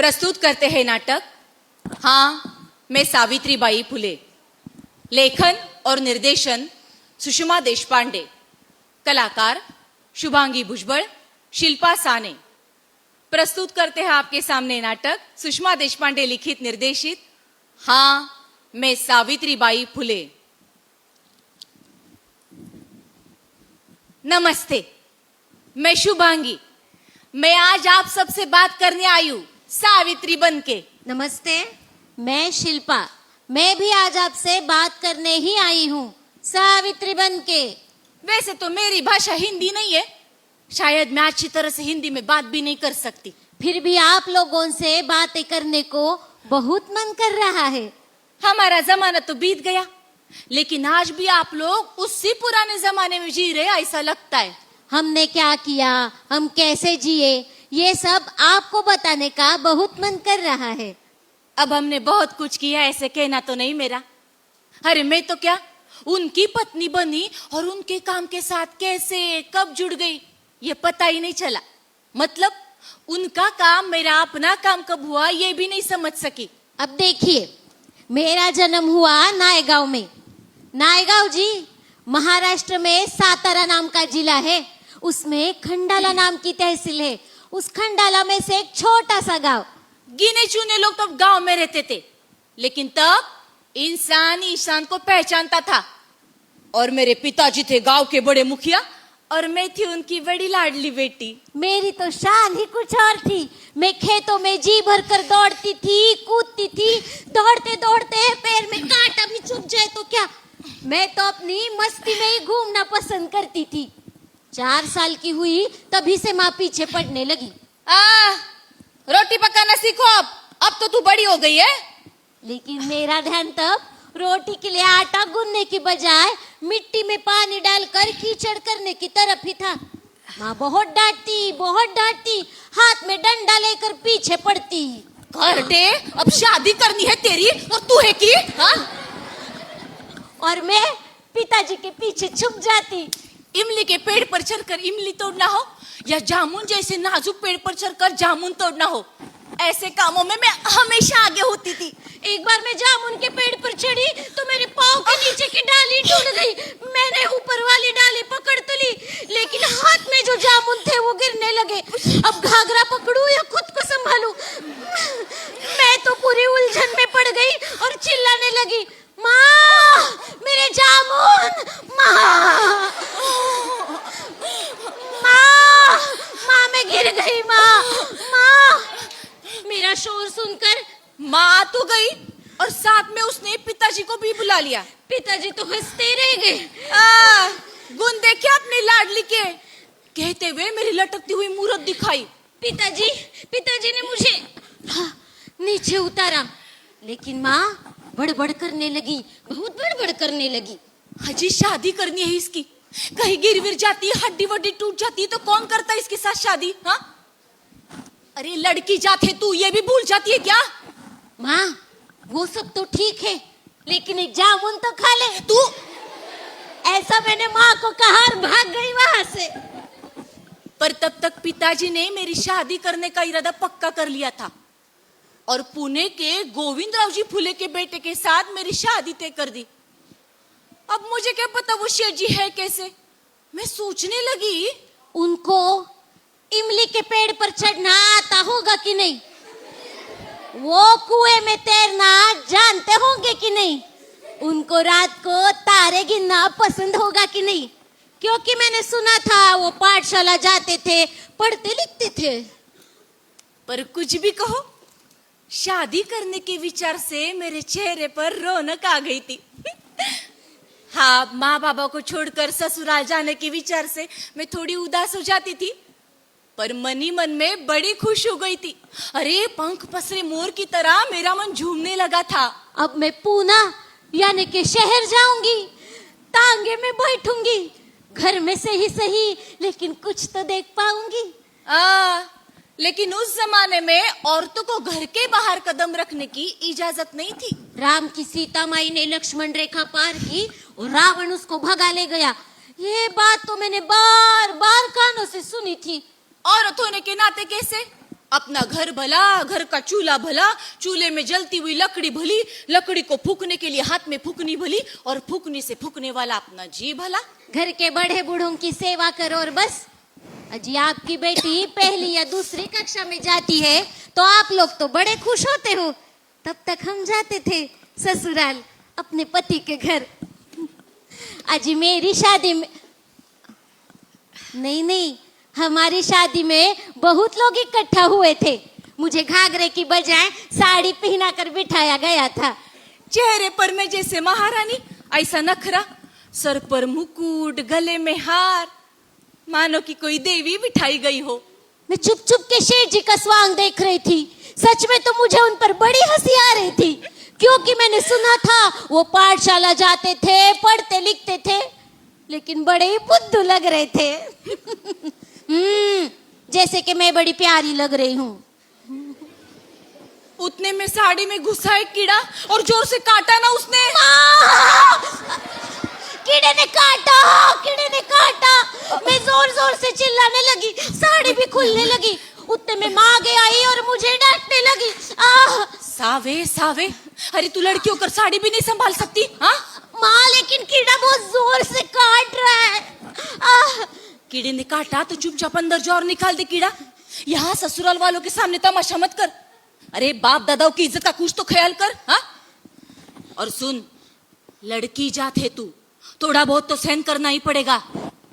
प्रस्तुत करते हैं नाटक हाँ मैं सावित्रीबाई फुले। लेखन और निर्देशन सुषमा देशपांडे। कलाकार शुभांगी भुजबल, शिल्पा साने। प्रस्तुत करते हैं आपके सामने नाटक सुषमा देशपांडे लिखित निर्देशित हाँ मैं सावित्रीबाई फुले। नमस्ते, मैं शुभांगी। मैं आज आप सबसे बात करने आई हूँ सावित्री बनके। नमस्ते, मैं शिल्पा। मैं भी आज आपसे बात करने ही आई हूँ सावित्री बनके। वैसे तो मेरी भाषा हिंदी नहीं है, शायद मैं अच्छी तरह से हिंदी में बात भी नहीं कर सकती। फिर भी आप लोगों से बातें करने को बहुत मन कर रहा है। हमारा जमाना तो बीत गया, लेकिन आज भी आप लोग उसी पुराने जमाने में जी रहे ऐसा लगता है। हमने क्या किया, हम कैसे जिए, ये सब आपको बताने का बहुत मन कर रहा है। अब हमने बहुत कुछ किया ऐसे कहना तो नहीं मेरा। अरे मैं तो क्या उनकी पत्नी बनी और उनके काम के साथ कैसे कब जुड़ गई ये पता ही नहीं चला। मतलब उनका काम मेरा अपना काम कब हुआ ये भी नहीं समझ सकी। अब देखिए, मेरा जन्म हुआ नायगांव में। नायगांव जी महाराष्ट्र में सातारा नाम का जिला है। उसमें खंडाला नाम की तहसील है। उस खंडाला में से एक छोटा सा गांव। गिने चुने लोग तो गांव में रहते थे, लेकिन तब इंसान इंसान को पहचानता था। और मेरे पिताजी थे गांव के बड़े मुखिया और मैं थी उनकी बड़ी लाडली बेटी। मेरी तो शान ही कुछ और थी। मैं खेतों में जी भर कर दौड़ती थी, कूदती थी। दौड़ते दौड़ते पैर में कांटा भी चुभ जाए तो क्या, मैं तो अपनी मस्ती में ही घूमना पसंद करती थी। 4 साल की हुई तभी से माँ पीछे पड़ने लगी। रोटी पकाना सीखो अब तो तू बड़ी हो गई है। लेकिन मेरा ध्यान तब रोटी के लिए आटा गूंदने की बजाय मिट्टी में पानी डालकर कीचड़ करने की तरफ ही था। माँ बहुत डांटती, हाथ में डंडा लेकर पीछे पड़ती। कर दे, अब शादी करनी है तेरी और तू है की हाँ? और मैं पिताजी के पीछे छुप जाती। इमली के पेड़ पर चढ़कर इमली तोड़ना हो या जामुन जैसे नाजुक पेड़ पर चढ़कर जामुन तोड़ना हो, ऐसे कामों में मैं हमेशा आगे होती थी। एक बार मैं जामुन के पेड़ पर चढ़ी तो मेरे पाँव के नीचे की डाली टूट गई। मैंने ऊपर वाली डाली पकड़ तो ली, लेकिन हाथ में जो जामुन थे वो गिरने लगे। अब घाघरा पकड़ूं या खुद को संभालूं? मैं तो पूरी उलझन में पड़ गई और चिल्लाने लगी, माँ मेरे जामुन, माँ माँ मैं गिर गई, माँ। मेरा शोर सुनकर माँ तो गई और साथ में उसने पिताजी को भी बुला लिया। पिताजी तो हंसते रह गए। गुण देखे अपने लाडली के, कहते हुए मेरी लटकती हुई मूरत दिखाई। पिताजी ने मुझे नीचे उतारा, लेकिन माँ बड़बड़ करने लगी, बहुत बड़बड़ करने लगी। हजी शादी करनी है इसकी, कहीं गिर विर जाती, हड्डी वड्डी टूट जाती तो कौन करता इसके साथ शादी? हाँ, अरे लड़की जात है तू, ये भी भूल जाती है क्या? माँ वो सब तो ठीक है, लेकिन एक जामुन तो खा ले तू। ऐसा मैंने माँ को कहा और भाग गई वहां से। पर तब तक पिताजी ने मेरी शादी करने का इरादा पक्का कर लिया था और पुणे के गोविंदराव जी फुले के बेटे के साथ मेरी शादी तय कर दी। अब मुझे क्या पता वो शेठ जी है कैसे। मैं सोचने लगी, उनको इमली के पेड़ पर चढ़ना आता होगा कि नहीं? वो कुएं में तैरना जानते होंगे कि नहीं? उनको रात को तारे गिनना पसंद होगा कि नहीं? क्योंकि मैंने सुना था वो पाठशाला जाते थे, पढ़ते लिखते थे। पर कुछ भी कहो, शादी करने के विचार से मेरे चेहरे पर रौनक आ गई थी। हाँ, माँ बाबा को छोड़कर ससुराल जाने के विचार से मैं थोड़ी उदास हो जाती थी, पर मनी मन में बड़ी खुश हो गई थी। अरे पंख पसरे मोर की तरह मेरा मन झूमने लगा था। अब मैं पूना यानी कि शहर जाऊंगी, तांगे में बैठूंगी, घर में से ही सही लेकिन कुछ तो देख पाऊंगी। लेकिन उस जमाने में औरतों को घर के बाहर कदम रखने की इजाजत नहीं थी। राम की सीता माई ने लक्ष्मण रेखा पार की और रावण उसको भगा ले गया। ये बात तो मैंने बार बार कानों से सुनी थी। औरत होने के नाते कैसे? अपना घर भला, घर का चूल्हा भला, चूल्हे में जलती हुई लकड़ी भली, लकड़ी को फूकने के लिए हाथ में फूकनी भली, और फूकनी से फूकने वाला अपना जी भला। घर के बड़े बूढ़ों की सेवा करो और बस। अजी आपकी बेटी पहली या दूसरी कक्षा में जाती है तो आप लोग तो बड़े खुश होते हो। तब तक हम जाते थे ससुराल अपने पति के घर। अजी मेरी शादी में नहीं, हमारी शादी में बहुत लोग इकट्ठा हुए थे। मुझे घाघरे की बजाय साड़ी पहना कर बिठाया गया था। चेहरे पर मैं जैसे महारानी, ऐसा नखरा, सर पर मुकुट, गले में हार, मानो कि कोई देवी बिठाई गई हो। मैं चुप चुप के शेर जी का स्वांग देख रही थी। सच में तो मुझे उन पर बड़ी हंसी आ रही थी, क्योंकि मैंने सुना था वो पाठशाला जाते थे, पढ़ते लिखते थे, लेकिन बड़े ही बुद्धू लग रहे थे। जैसे कि मैं बड़ी प्यारी लग रही हूँ। उतने में साड़ी में घुसा एक कीड़ा और जोर से काटा ना उसने। कीड़े ने काटा। मैं जोर जोर से चिल्लाने लगी, साड़ी भी खुलने लगी। उतने में माँ आगे आई और मुझे डांटने लगी। सावे, अरे तू लड़की होकर साड़ी भी नहीं संभाल सकती? हाँ माँ, लेकिन कीड़ा बहुत जोर से काट रहा है। कीड़े ने काटा तो चुपचाप अंदर जा और निकाल दे कीड़ा। यहाँ ससुराल वालों के सामने तमाशा मत कर। अरे बाप दादाओं की इज्जत का कुछ तो ख्याल कर। हाँ, और सुन, लड़की जात है तू, थोड़ा बहुत तो सहन करना ही पड़ेगा।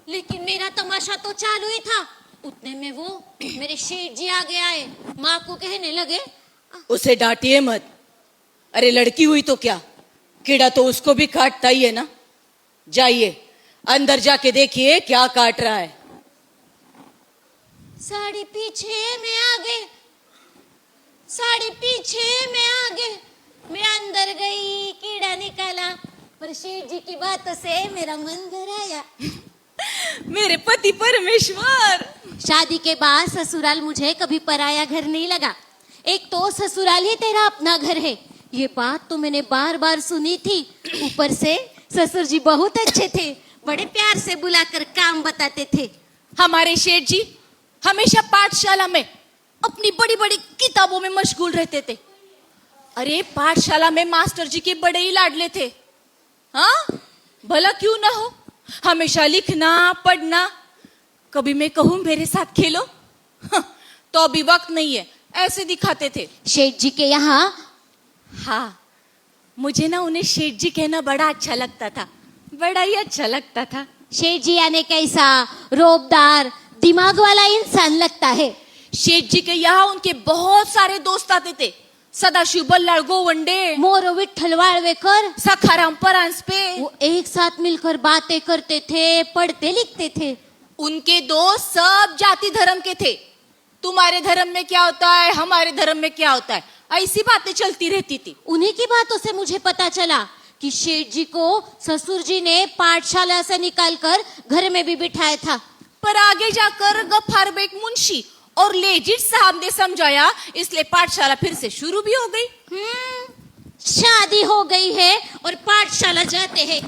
लेकिन मेरा तमाशा तो चालू ही था। उतने में वो मेरे शेठ जी आगे आए, माँ को कहने लगे, उसे डांटिए मत। अरे लड़की हुई तो क्या, कीड़ा तो उसको भी काटता ही है ना। जाइए अंदर जाके देखिए क्या काट रहा है। साड़ी पीछे में आगे, मैं अंदर गई, कीड़ा निकाला, पर शेठ जी की बातों से मेरा मन भर आया। मेरे पति परमेश्वर। शादी के बाद ससुराल मुझे कभी पराया घर नहीं लगा। एक तो ससुराल ही तेरा अपना घर है, ये बात तो मैंने बार बार सुनी थी। ऊपर से ससुर जी बहुत अच्छे थे, बड़े प्यार से बुलाकर काम बताते थे। हमारे शेठ जी हमेशा पाठशाला में अपनी बड़ी बड़ी किताबों में मशगूल रहते थे। अरे पाठशाला में मास्टर जी के बड़े ही लाडले थे। हाँ, भला क्यों ना हो, हमेशा लिखना पढ़ना। कभी मैं कहूँ मेरे साथ खेलो, तो अभी वक्त नहीं है, ऐसे दिखाते थे शेठ जी के यहाँ। हाँ, मुझे ना उन्हें शेठ जी कहना बड़ा अच्छा लगता था, बड़ा ही अच्छा लगता था। शेठ जी यानी कैसा रोबदार दिमाग वाला इंसान लगता है। शेठ जी के यहाँ उनके बहुत सारे दोस्त आते थे। सदाशिव बल्लाळ गोवंडे, मोरो विठ्ठल वाळवेकर, सखाराम परांजपे। वो एक साथ मिलकर बातें करते थे, पढ़ते लिखते थे। उनके दोस्त सब जाति धर्म के थे। तुम्हारे धर्म में क्या होता है, हमारे धर्म में क्या होता है, ऐसी बातें चलती रहती थी। उन्हीं की बातों से मुझे पता चला कि शेठ जी को ससुर जी ने पाठशाला से निकालकर घर में भी बिठाया था। पर आगे जाकर गफ्फार बेग मुंशी और लेजिट साहब ने समझाया, इसलिए पाठशाला फिर से शुरू भी हो गई। शादी हो गई है और पाठशाला जाते हैं।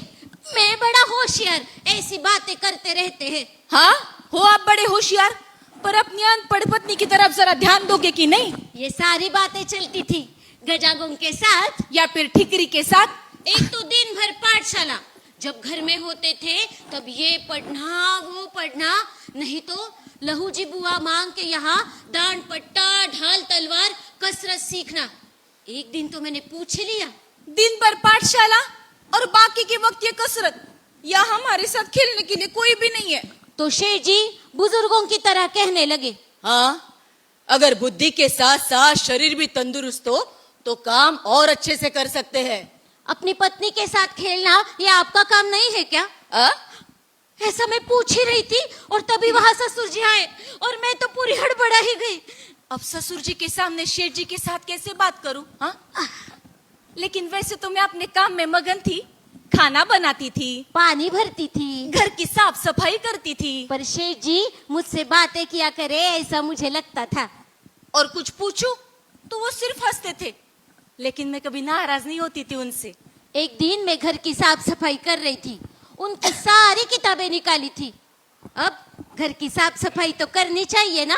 मैं बड़ा होशियार, ऐसी बातें करते रहते हैं। हाँ, हो आप बड़े होशियार, पर अपनी अनपढ़ पत्नी की तरफ जरा ध्यान दोगे कि नहीं? ये सारी बातें चलती थी गजागों के साथ या फिर ठिकरी के साथ। एक तो दिन भर पाठशाला, जब घर में होते थे तब ये पढ़ना वो पढ़ना, नहीं तो लहू जी बुआ मांग के यहाँ दांड पट्टा ढाल तलवार कसरत सीखना। एक दिन तो मैंने पूछ लिया, दिन भर पाठशाला और बाकी के वक्त ये कसरत, या हमारे साथ खेलने के लिए कोई भी नहीं है। तो शेठ जी बुजुर्गों की तरह कहने लगे, हाँ, अगर बुद्धि के साथ साथ शरीर भी तंदुरुस्त हो तो काम और अच्छे से कर सकते हैं। अपनी पत्नी के साथ खेलना ये आपका काम नहीं है क्या? ऐसा मैं पूछ ही रही थी और तभी वहां ससुर जी आए और मैं तो पूरी हड़बड़ा ही गई। अब ससुर जी के सामने शेठ जी के साथ कैसे बात करूं? हाँ, लेकिन वैसे तो मैं अपने काम में मगन थी, खाना बनाती थी, पानी भरती थी, घर की साफ सफाई करती थी। पर शेठ जी मुझसे बातें किया करे ऐसा मुझे लगता था। और कुछ पूछूं तो वो सिर्फ हंसते थे, लेकिन मैं कभी नाराज नहीं होती थी उनसे। एक दिन मैं घर की साफ सफाई कर रही थी, उनकी सारी किताबें निकाली थी। अब घर की साफ सफाई तो करनी चाहिए ना,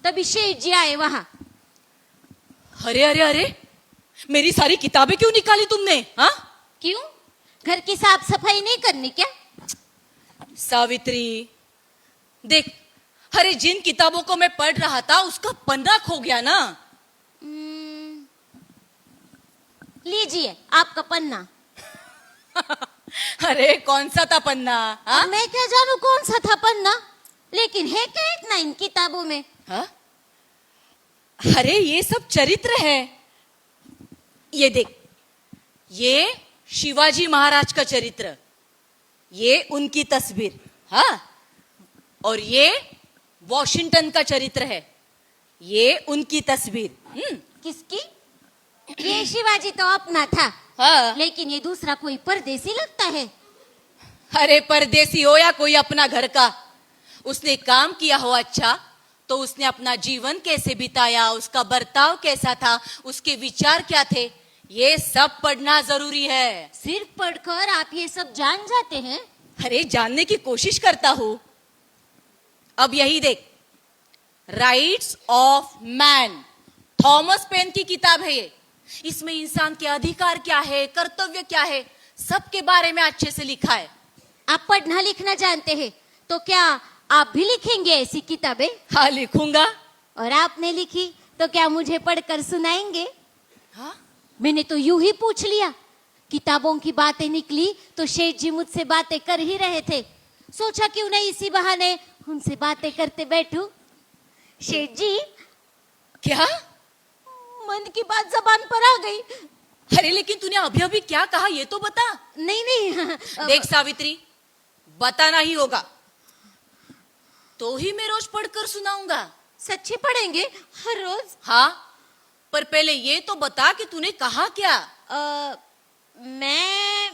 तभी शेठ जी आए वहां। अरे अरे अरे, मेरी सारी किताबें क्यों निकाली तुमने? हाँ, क्यों? घर की साफ सफाई नहीं करनी क्या? सावित्री देख, अरे जिन किताबों को मैं पढ़ रहा था उसका पन्ना खो गया ना। लीजिए आपका पन्ना। अरे कौन सा था पन्ना? हाँ? मैं क्या जानू कौन सा था पन्ना, लेकिन है क्या इतना इन किताबों में? हाँ? अरे ये सब चरित्र है। ये देख, ये शिवाजी महाराज का चरित्र, ये उनकी तस्वीर, हाँ, और ये वॉशिंगटन का चरित्र है, ये उनकी तस्वीर। किसकी? ये शिवाजी तो अपना था, हाँ। लेकिन ये दूसरा कोई परदेसी लगता है। अरे परदेसी हो या कोई अपना घर का, उसने काम किया हो अच्छा तो उसने अपना जीवन कैसे बिताया, उसका बर्ताव कैसा था, उसके विचार क्या थे, ये सब पढ़ना जरूरी है। सिर्फ पढ़कर आप ये सब जान जाते हैं? अरे जानने की कोशिश करता हूं। अब यही देख, rights of man, Thomas pen की किताब है ये। इसमें इंसान के अधिकार क्या है, कर्तव्य क्या है, सबके बारे में अच्छे से लिखा है। आप पढ़ना लिखना जानते हैं, तो क्या आप भी लिखेंगे ऐसी किताबें? हाँ लिखूंगा। और आपने लिखी तो क्या मुझे पढ़कर सुनाएंगे? हाँ? मैंने तो यूं ही पूछ लिया, किताबों की बातें निकली तो शेठ जी मुझसे बातें कर ही रहे थे, सोचा क्यों नहीं इसी बहाने उनसे बातें करते बैठूं। शेठ जी, क्या? मन की बात जबान पर आ गई। अरे लेकिन तूने अभी अभी क्या कहा ये तो बता। नहीं नहीं देख सावित्री, बताना ही होगा तो ही मैं रोज पढ़कर सुनाऊंगा। सच्ची पढ़ेंगे हर रोज? हाँ, पर पहले ये तो बता कि तूने कहा क्या? मैं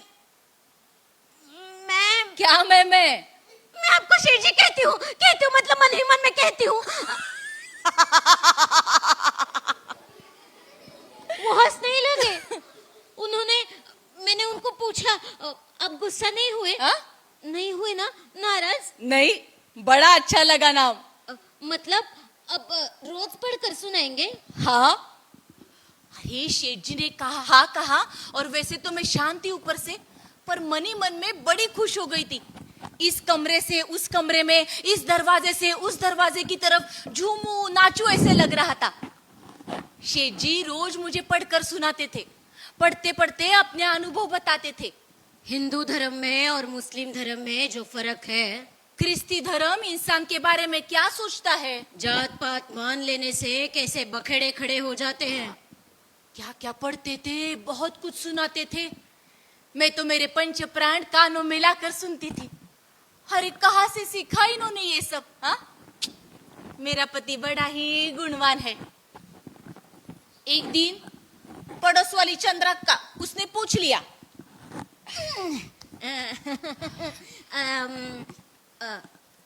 क्या मैं आपको शेठ जी कहती हूँ मतलब मन ही मन में कहती हूँ। वो हंसने ही लगे। मैंने उनको पूछा, अब गुस्सा नहीं हुए? हा? नहीं हुए ना? नाराज? नहीं, बड़ा अच्छा लगा नाम। मतलब अब रोज पढ़कर सुनाएंगे? हाँ। अरे शेठ जी ने कहा, हाँ कहा, और वैसे तो मैं शांत थी ऊपर से, पर मनी मन में बड़ी खुश हो गई थी। इस कमरे से उस कमरे में, इस दरवाजे से उस दरवाजे की तरफ झूमू नाचू ऐसे लग रहा था। शेठ जी रोज मुझे पढ़कर सुनाते थे, पढ़ते पढ़ते अपने अनुभव बताते थे। हिंदू धर्म में और मुस्लिम धर्म में जो फर्क है, ख्रिस्ती धर्म इंसान के बारे में क्या सोचता है, जात पात मान लेने से कैसे बखेड़े खड़े हो जाते हैं, क्या क्या पढ़ते थे, बहुत कुछ सुनाते थे। मैं तो मेरे पंच प्राण कानों में लाकर सुनती थी। अरे कहाँ से सीखा इन्होंने ये सब? हाँ, मेरा पति बड़ा ही गुणवान है। एक दिन पड़ोस वाली चंद्रक्का, उसने पूछ लिया,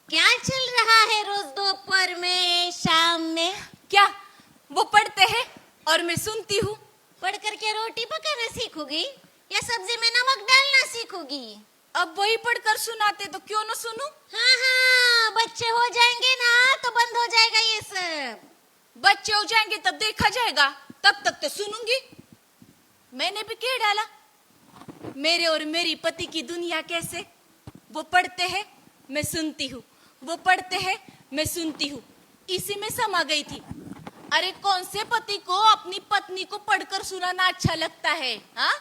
क्या चल रहा है रोज दोपहर में, शाम में? क्या वो पढ़ते हैं और मैं सुनती हूँ। पढ़ करके रोटी पकाना सीखोगी या सब्जी में नमक डालना सीखोगी? अब वही पढ़कर सुनाते तो क्यों न सुनूं? हाँ हाँ, बच्चे हो जाएंगे ना तो बंद हो जाएगा ये सब। बच्चे हो जाएंगे तब देखा जाएगा, तब तक तो सुनूंगी। मैंने भी कह डाला, मेरे और मेरी पति की दुनिया कैसे, वो पढ़ते हैं मैं सुनती हूँ, वो पढ़ते हैं मैं सुनती हूँ, इसी में समा गई थी। अरे कौन से पति को अपनी पत्नी को पढ़कर सुनाना अच्छा लगता है? हाँ,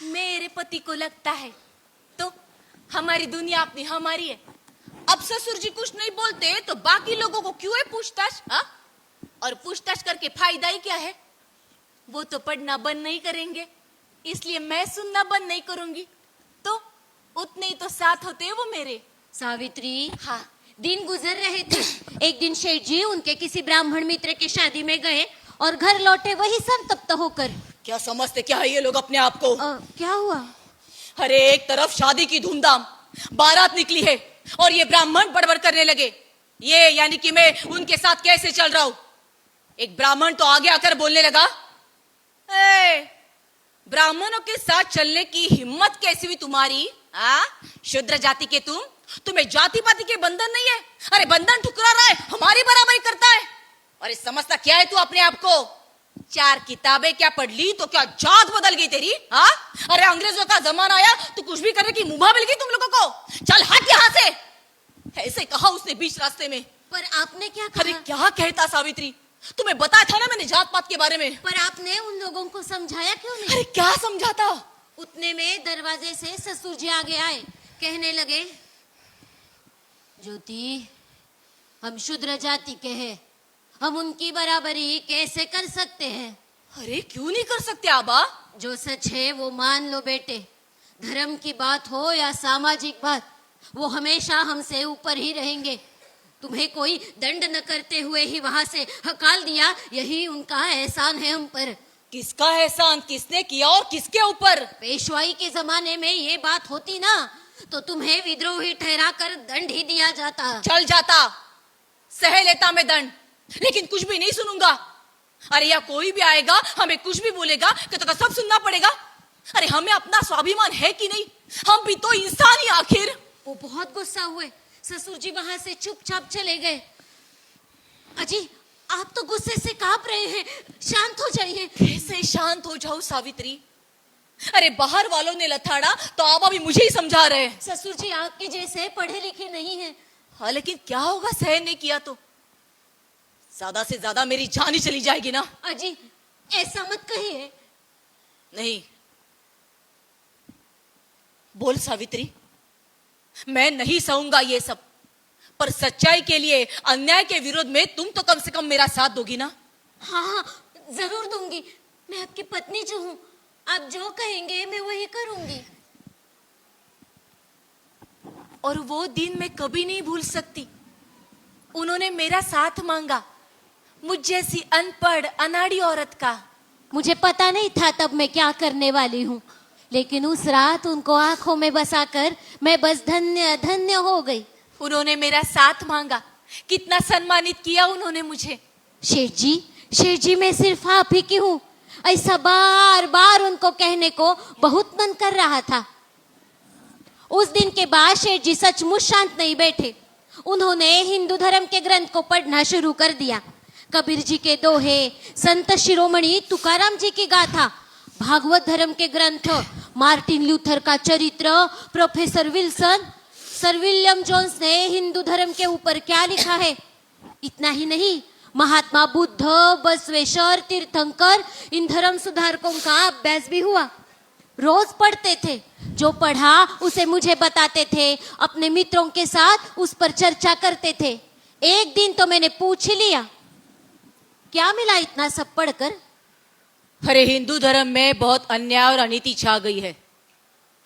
मेरे पति को लगता है तो हमारी दुनिया अपनी हमारी है। अब ससुर जी कुछ नहीं बोलते तो बाकी लोगों को क्यों है पूछताछ? हाँ, और पूछताछ करके फायदा ही क्या है? वो तो पढ़ना बंद नहीं करेंगे, इसलिए मैं सुनना बंद नहीं करूंगी, तो उतने ही तो साथ होते हैं वो मेरे। सावित्री, हाँ, दिन गुजर रहे थे, एक दिन शेठ जी उनके किसी ब्राह्मण मित्र की शादी में गए और घर लौटे वही संतप्त होकर। क्या समझते क्या है ये लोग अपने आप को? क्या हुआ? अरे एक तरफ शादी की धूमधाम, बारात निकली है और ये ब्राह्मण बड़बड़ करने लगे, ये यानी कि मैं उनके साथ कैसे चल रहा हूं। एक ब्राह्मण तो आगे आकर बोलने लगा, ब्राह्मणों के साथ चलने की हिम्मत कैसी हुई तुम्हारी? शूद्र जाति के तुम्हें जाति पाति के बंधन नहीं है? अरे बंधन ठुकरा रहा है, हमारी बराबरी करता है। अरे समझता क्या है तू अपने आप को? 4 किताबें क्या पढ़ ली तो क्या जात बदल गई तेरी? हाँ, अरे अंग्रेजों का जमाना आया तो कुछ भी करने की मुभा मिल गई तुम लोगों को। चल हट यहाँ से, ऐसे कहा उसने बीच रास्ते में। पर आपने क्या अरे कहा? क्या कहता सावित्री, तुम्हें बताया था ना मैंने जात पात के बारे में। पर आपने उन लोगों को समझाया क्यों नहीं? अरे क्या समझाता? उतने में दरवाजे से ससुर जी आगे आए, कहने लगे, ज्योति, हम शूद्र जाति के हैं, हम उनकी बराबरी कैसे कर सकते हैं? अरे क्यों नहीं कर सकते आबा? जो सच है वो मान लो बेटे। धर्म की बात हो या सामाजिक बात, वो हमेशा हमसे ऊपर ही रहेंगे। तुम्हें कोई दंड न करते हुए ही वहां से हकाल दिया, यही उनका एहसान है हम पर। किसका एहसान? किसने किया और किसके ऊपर? पेशवाई के जमाने में ये बात होती ना तो तुम्हें विद्रोही ठहरा कर दंड ही दिया जाता। चल जाता, सह लेता मैं दंड, लेकिन कुछ भी नहीं सुनूंगा। अरे या कोई भी आएगा हमें कुछ भी बोलेगा कि तो सब सुनना पड़ेगा। अरे हमें अपना स्वाभिमान है कि नहीं? हम भी तो इंसान ही आखिर। वो बहुत गुस्सा हुए, ससुर जी वहां से चुपचाप चले गए। अजी, आप तो गुस्से से कांप रहे हैं, शांत हो जाइए। कैसे शांत हो जाऊं सावित्री? अरे बाहर वालों ने लथाड़ा तो आबा भी मुझे ही समझा रहे हैं। ससुर जी आपके जैसे पढ़े लिखे नहीं हैं। हाँ, लेकिन क्या होगा सहन नहीं किया तो? ज्यादा से ज्यादा मेरी जान ही चली जाएगी ना। अजी, ऐसा मत कहिए। नहीं, बोल सावित्री, मैं नहीं सहूंगा ये सब, पर सच्चाई के लिए, अन्याय के विरोध में तुम तो कम से कम मेरा साथ दोगी ना? हाँ हाँ, जरूर दूंगी। मैं आपकी पत्नी जो हूँ, आप जो कहेंगे मैं वही करूंगी। और वो दिन मैं कभी नहीं भूल सकती। उन्होंने मेरा साथ मांगा, मुझ जैसी अनपढ़ अनाड़ी औरत का। मुझे पता नहीं था तब मैं क्या करने वाली हूँ, लेकिन उस रात उनको आंखों में बसाकर मैं बस धन्य धन्य हो गई। उन्होंने मेरा साथ मांगा, कितना सम्मानित किया उन्होंने मुझे। शेठ जी मैं सिर्फ आप ही की हूँ, ऐसा बार बार उनको कहने को बहुत मन कर रहा था। उस दिन के बाद शेठ जी सचमुच शांत नहीं बैठे। उन्होंने हिंदू धर्म के ग्रंथ को पढ़ना शुरू कर दिया। कबीर जी के दोहे, संत शिरोमणि तुकाराम जी की गाथा, भागवत धर्म के ग्रंथ, मार्टिन लूथर का चरित्र, professor Wilson, sir William Jones ने हिंदू धर्म के ऊपर क्या लिखा है। इतना ही नहीं, महात्मा बुद्ध, बसवेश्वर, तीर्थंकर, इन धर्म सुधारकों का अभ्यास भी हुआ। रोज पढ़ते थे, जो पढ़ा उसे मुझे बताते थे, अपने मित्रों के साथ उस पर चर्चा करते थे। एक दिन तो मैंने पूछ ही लिया, क्या मिला इतना सब पढ़कर? अरे हिंदू धर्म में बहुत अन्याय और अनीति छा गई है,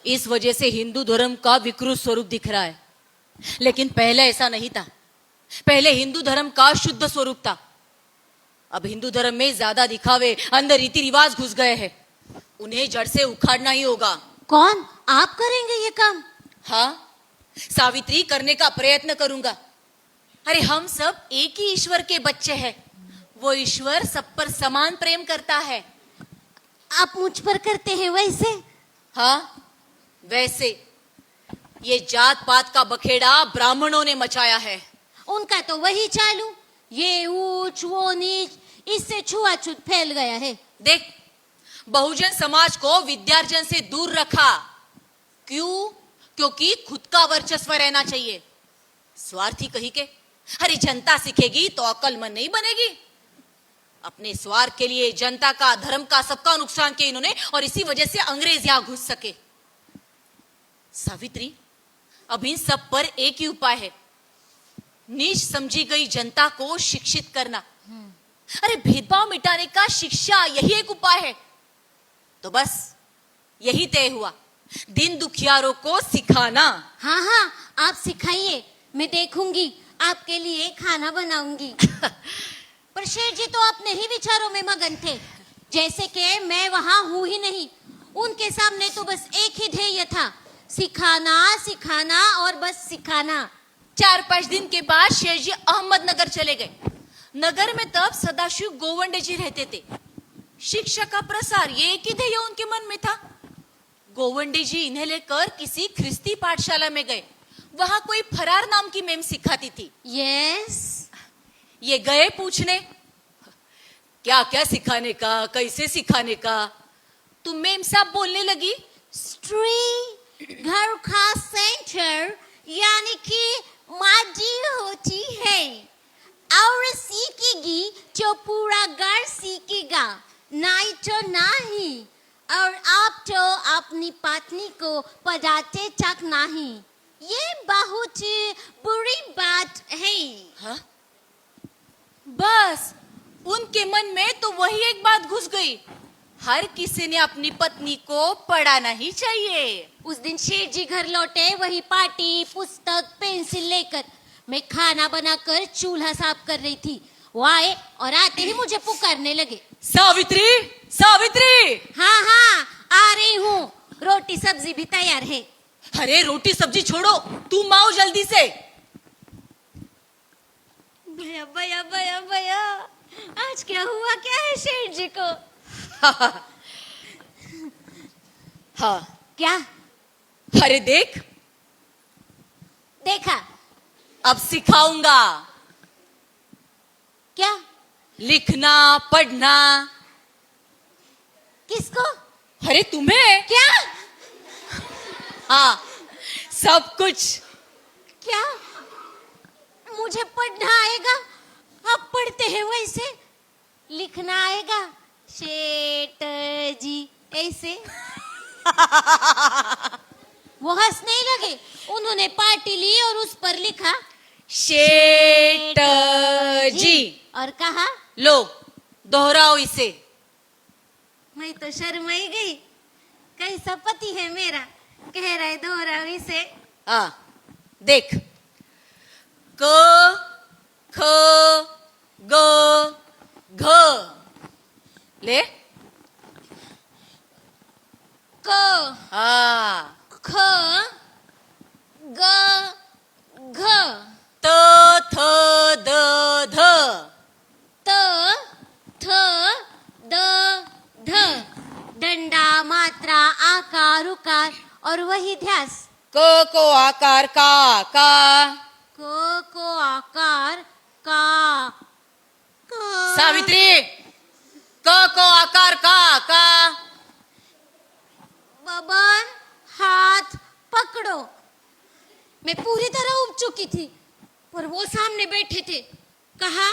इस वजह से हिंदू धर्म का विकृत स्वरूप दिख रहा है। लेकिन पहले ऐसा नहीं था, पहले हिंदू धर्म का शुद्ध स्वरूप था। अब हिंदू धर्म में ज्यादा दिखावे, अंदर रीति रिवाज घुस गए हैं, उन्हें जड़ से उखाड़ना ही होगा। कौन? आप करेंगे ये काम? हाँ, सावित्री, करने का प्रयत्न करूंगा। अरे हम सब एक ही ईश्वर के बच्चे हैं, वो ईश्वर सब पर समान प्रेम करता है। आप मुझ पर करते हैं वैसे? हाँ वैसे। ये जात पात का बखेड़ा ब्राह्मणों ने मचाया है। उनका तो वही चालू, ये ऊंच वो नीच, इससे छुआछूत फैल गया है। देख, बहुजन समाज को विद्यार्जन से दूर रखा। क्यों? क्योंकि खुद का वर्चस्व रहना चाहिए। स्वार्थी कही के, अरे जनता सीखेगी तो अक्लमंद नहीं बनेगी। अपने स्वार्थ के लिए जनता का, धर्म का, सबका नुकसान किया इन्होंने, और इसी वजह से अंग्रेज यहां घुस सके। सावित्री, अब इन सब पर एक ही उपाय है, नीच समझी गई जनता को शिक्षित करना। अरे भेदभाव मिटाने का शिक्षा, यही एक उपाय है। तो बस यही तय हुआ, दिन दुखियारों को सिखाना। हाँ हाँ, आप सिखाइए, मैं देखूंगी, आपके लिए खाना बनाऊंगी। पर शेठ जी तो अपने ही विचारों में मगन थे, जैसे कि मैं वहां हूं ही नहीं। उनके सामने तो बस एक ही ध्येय था, सिखाना सिखाना और बस सिखाना। 4-5 दिन के बाद शेठ जी अहमदनगर चले गए। नगर में तब सदाशिव गोवंडे जी रहते थे। शिक्षा का प्रसार, ये एक ही ध्येय उनके मन में था। गोवंडे जी इन्हें लेकर किसी ख्रिस्ती पाठशाला में गए। वहां कोई फरार नाम की मेम सिखाती थी। यस। ये गए पूछने, क्या क्या सिखाने का, कैसे सिखाने का? तुम मेम साहब बोलने लगी। स्त्री घर का सेंटर यानी कि माजी होती है और सीखेगी जो पूरा घर सीखेगा, नहीं तो नहीं। और आप तो अपनी पत्नी को पढ़ाते तक नहीं, ये बहुत बुरी बात है। हाँ? बस उनके मन में तो वही एक बात घुस गई, हर किसी ने अपनी पत्नी को पढ़ाना ही चाहिए। उस दिन शेठ जी घर लौटे, वही पार्टी, पुस्तक, पेंसिल लेकर। मैं खाना बनाकर चूल्हा साफ कर रही थी, वो आए और आते ही मुझे पुकारने लगे, सावित्री, सावित्री। हाँ हाँ आ रही हूँ, रोटी सब्जी भी तैयार है। अरे रोटी सब्जी छोड़ो, तुम आओ जल्दी से। भैया भैया भैया भैया, आज क्या हुआ क्या है शेठ जी को? हाँ। क्या अरे देख, देखा? अब सिखाऊंगा। क्या? लिखना पढ़ना। किसको? अरे तुम्हें। क्या? हाँ, सब कुछ। क्या मुझे पढ़ना आएगा? आप पढ़ते हैं वैसे, लिखना आएगा शेठ जी ऐसे? वो हंसने लगे, उन्होंने पार्टी ली और उस पर लिखा शेठ जी और कहा लो दोहराओ इसे। मैं तो शर्माई गई, कैसा पति है मेरा, कह रहा है दोहराओ इसे। हाँ देख, क ख ग घ ले। क हाँ, ख ग घ त थ द ध त थ द ध, डंडा, मात्रा, आकार, उकार और वही ध्यास। क को आकार का का, क को आकार का का। सावित्री, क को आकार का। बबन हाथ पकड़ो। मैं पूरी तरह उब चुकी थी, पर वो सामने बैठे थे। कहा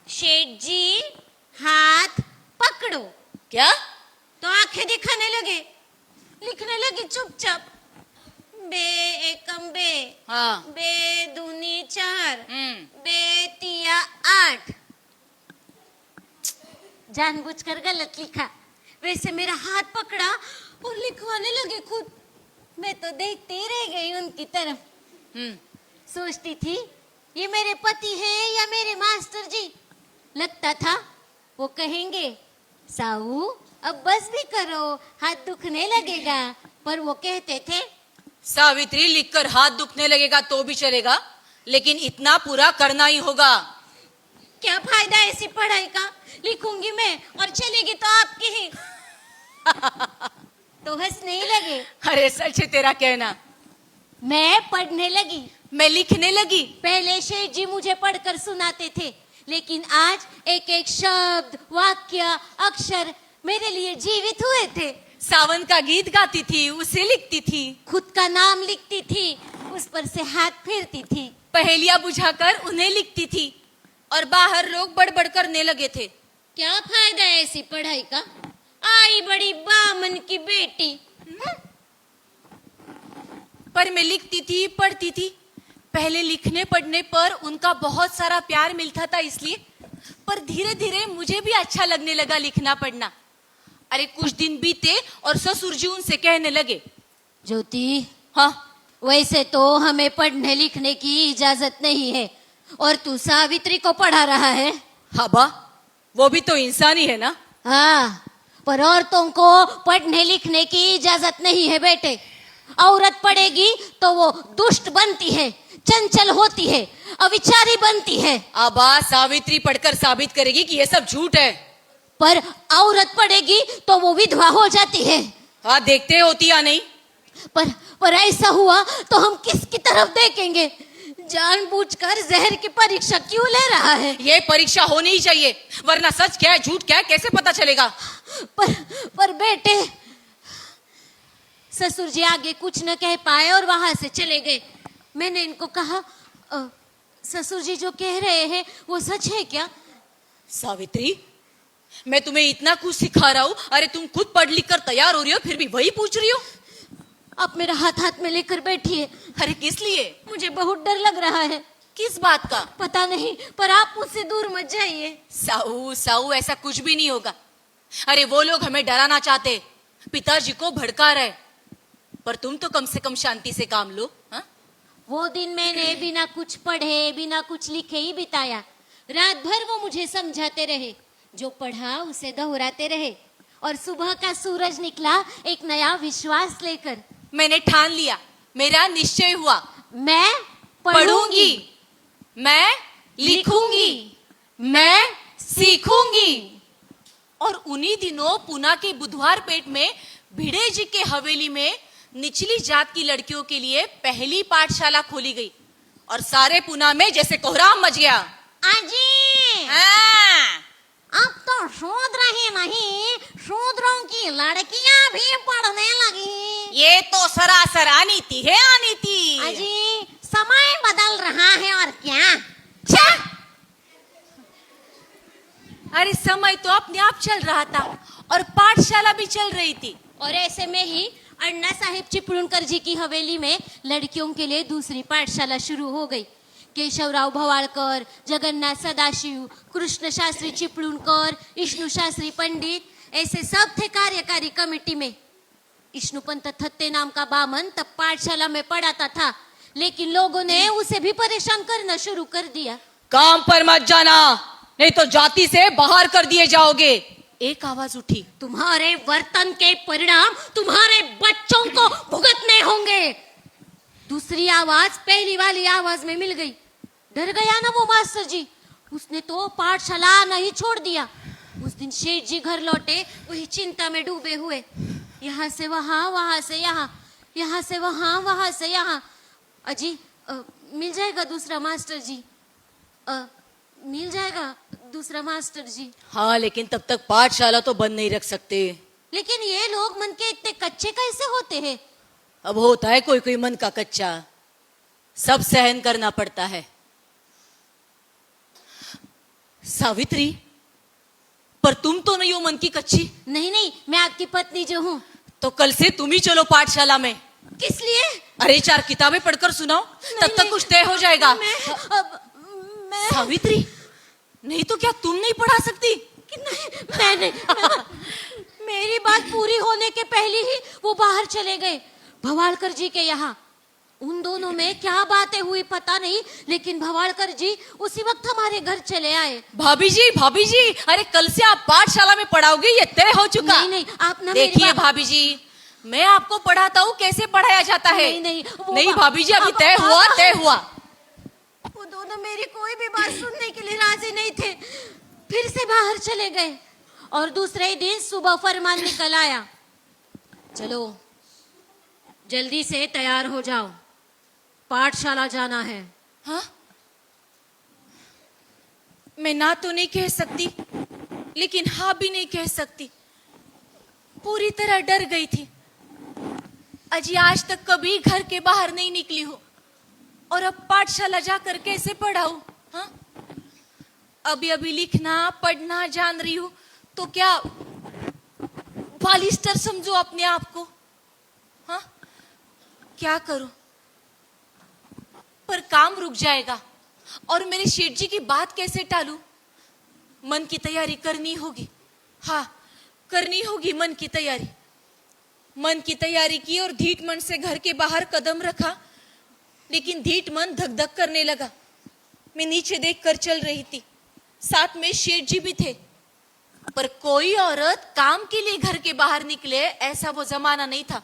शेठ जी हाथ पकड़ो। क्या? तो आंखें दिखाने लगे, लिखने लगी चुपचाप। बे एकम बे, हाँ। बे दूनी 4, हम्म। बे तिया 8। जानबूझकर गलत लिखा। वैसे मेरा हाथ पकड़ा और लिखवाने लगे खुद। मैं तो देखते ही रह गई उनकी तरफ। सोचती थी ये मेरे पति हैं या मेरे मास्टर जी। लगता था वो कहेंगे साऊ अब बस भी करो, हाथ दुखने लगेगा, पर वो कहते थे सावित्री, लिखकर हाथ दुखने लगेगा तो भी चलेगा, लेकिन इतना पूरा करना ही होगा। क्या फायदा ऐसी पढ़ाई का, लिखूंगी मैं और चलेगी तो आपकी ही। तो हंसने ही लगे। अरे सच है तेरा कहना। मैं पढ़ने लगी, मैं लिखने लगी। पहले शेठ जी मुझे पढ़कर सुनाते थे, लेकिन आज एक एक शब्द, वाक्य, अक्षर मेरे लिए जीवित हुए थे। सावन का गीत गाती थी, उसे लिखती थी, खुद का नाम लिखती थी, उस पर से हाथ फेरती थी, पहेलियां बुझाकर उन्हें लिखती थी, और बाहर लोग बड़बड़ करने लगे थे। क्या फायदा है ऐसी पढ़ाई का, आई बड़ी बामन की बेटी। पर मैं लिखती थी, पढ़ती थी। पहले लिखने पढ़ने पर उनका बहुत सारा प्यार मिलता था इसलिए, पर धीरे धीरे मुझे भी अच्छा लगने लगा लिखना पढ़ना। अरे कुछ दिन बीते और ससुर जी उनसे कहने लगे, ज्योति, हाँ वैसे तो हमें पढ़ने लिखने की इजाजत नहीं है, और तू सावित्री को पढ़ा रहा है। हाँ बा, वो भी तो इंसान ही है ना। हाँ, पर औरतों को पढ़ने लिखने की इजाजत नहीं है बेटे। औरत पढ़ेगी तो वो दुष्ट बनती है, चंचल होती है, अविचारी बनती है। आबा, सावित्री पढ़कर साबित करेगी कि ये सब झूठ है। पर औरत पढ़ेगी तो वो विधवा हो जाती है। हाँ, देखते होती या नहीं। पर ऐसा हुआ तो हम किसकी तरफ देखेंगे? जानबूझकर जहर की परीक्षा क्यों ले रहा है? ये परीक्षा होनी ही चाहिए, वरना सच क्या है झूठ क्या है कैसे पता चलेगा? पर बेटे, ससुर जी आगे कुछ न कह पाए और वहां से चले गए। मैंने इनको कहा, ससुर जी जो कह रहे हैं वो सच है क्या? सावित्री, मैं तुम्हें इतना कुछ सिखा रहा हूँ, अरे तुम खुद पढ़ लिख कर तैयार हो रही हो, फिर भी वही पूछ रही हो। आप मेरा हाथ हाथ में लेकर बैठिए। अरे किस लिए? मुझे बहुत डर लग रहा है। किस बात का? पता नहीं, पर आप मुझसे दूर मत जाइए। साऊ साऊ, ऐसा कुछ भी नहीं होगा। अरे वो लोग हमें डराना चाहते, पिताजी को भड़का रहे, पर तुम तो कम से कम शांति से काम लो। हा? वो दिन मैंने बिना कुछ पढ़े बिना कुछ लिखे ही बिताया। रात भर वो मुझे समझाते रहे, जो पढ़ा उसे दोहराते रहे, और सुबह का सूरज निकला एक नया विश्वास लेकर। मैंने ठान लिया, मेरा निश्चय हुआ, मैं पढ़ूंगी, मैं लिखूंगी, मैं सीखूंगी। और उन्हीं दिनों पुना के बुधवार पेट में भिड़े जी के हवेली में निचली जात की लड़कियों के लिए पहली पाठशाला खोली गई, और सारे पुना में जैसे कोहराम मच गया। आजी, हाँ। अब तो शूद्र ही नहीं, शूद्रों की लड़कियां भी पढ़ने लगी। ये तो सरासर अनीति है, अनीति। अजी, समय बदल रहा है और क्या। अरे समय तो अपने आप चल रहा था, और पाठशाला भी चल रही थी। और ऐसे में ही अण्णा साहेब चिपळूणकर जी की हवेली में लड़कियों के लिए दूसरी पाठशाला शुरू हो गई। केशवराव भवाळकर, जगन्नाथ सदाशिव, कृष्ण शास्त्री चिपळूणकर, विष्णु शास्त्री पंडित, ऐसे सब थे कार्यकारी कमेटी में। विष्णुपंत थत्ते नाम का बामन तब पाठशाला में पढ़ाता था, लेकिन लोगों ने उसे भी परेशान करना शुरू कर दिया। काम पर मत जाना, नहीं तो जाति से बाहर कर दिए जाओगे। एक आवाज उठी, तुम्हारे वर्तन के परिणाम तुम्हारे बच्चों को भुगतने होंगे। दूसरी आवाज पहली वाली आवाज में मिल गई। डर गया ना वो मास्टर जी, उसने तो पाठशाला आना ही छोड़ दिया। उस दिन शेठ जी घर लौटे वही चिंता में डूबे हुए, यहाँ से वहां, वहां से यहाँ, यहाँ से वहां, वहां से यहाँ। अजी, मिल जाएगा दूसरा मास्टर जी, मिल जाएगा दूसरा मास्टर जी। हाँ, लेकिन तब तक पाठशाला तो बंद नहीं रख सकते। लेकिन ये लोग मन के इतने कच्चे कैसे होते हैं? अब होता है कोई कोई मन का कच्चा, सब सहन करना पड़ता है। सावित्री, पर तुम तो नहीं हो मन की कच्ची। नहीं नहीं, मैं आपकी पत्नी जो हूँ। तो कल से तुम ही चलो पाठशाला में। किस लिए? अरे 4 किताबें पढ़कर सुनाओ, तब तक कुछ तय हो जाएगा। मैं सावित्री, नहीं तो क्या तुम नहीं पढ़ा सकती? नहीं, मैं नहीं। मेरी बात पूरी होने के पहले ही वो बाहर चले गए, भवाळकर जी के यहाँ। उन दोनों में क्या बातें हुई पता नहीं, लेकिन भवाळकर जी उसी वक्त हमारे घर चले आए। भाभी जी, अरे कल से आप पाठशाला में पढ़ाओगे, ये तय हो चुका। नहीं, आप ना देखिए भाभी जी, मैं आपको पढ़ाता हूँ कैसे पढ़ाया जाता है। नहीं भाभी जी, अभी तय हुआ। वो दोनों मेरी कोई भी बात सुनने के लिए राजी नहीं थे, फिर से बाहर चले गए। और दूसरे दिन सुबह फरमान निकल आया, चलो जल्दी से तैयार हो जाओ, पाठशाला जाना है। हाँ? मैं ना तो नहीं कह सकती, लेकिन हाँ भी नहीं कह सकती। पूरी तरह डर गई थी। अजी आज तक कभी घर के बाहर नहीं निकली हो, और अब पाठशाला जाकर कैसे पढ़ाऊं? हाँ? अभी लिखना पढ़ना जान रही हूं, तो क्या बालिस्टर समझो अपने आप को? हाँ? क्या करूं? पर काम रुक जाएगा, और मेरे शेठ जी की बात कैसे टालूं? मन की तैयारी करनी होगी। हाँ, करनी होगी मन की तैयारी। मन की तैयारी की और धीट मन से घर के बाहर कदम रखा, लेकिन धीट मन धक धक करने लगा। मैं नीचे देखकर चल रही थी, साथ में शेठ जी भी थे, पर कोई औरत काम के लिए घर के बाहर निकले ऐसा वो जमाना नहीं था।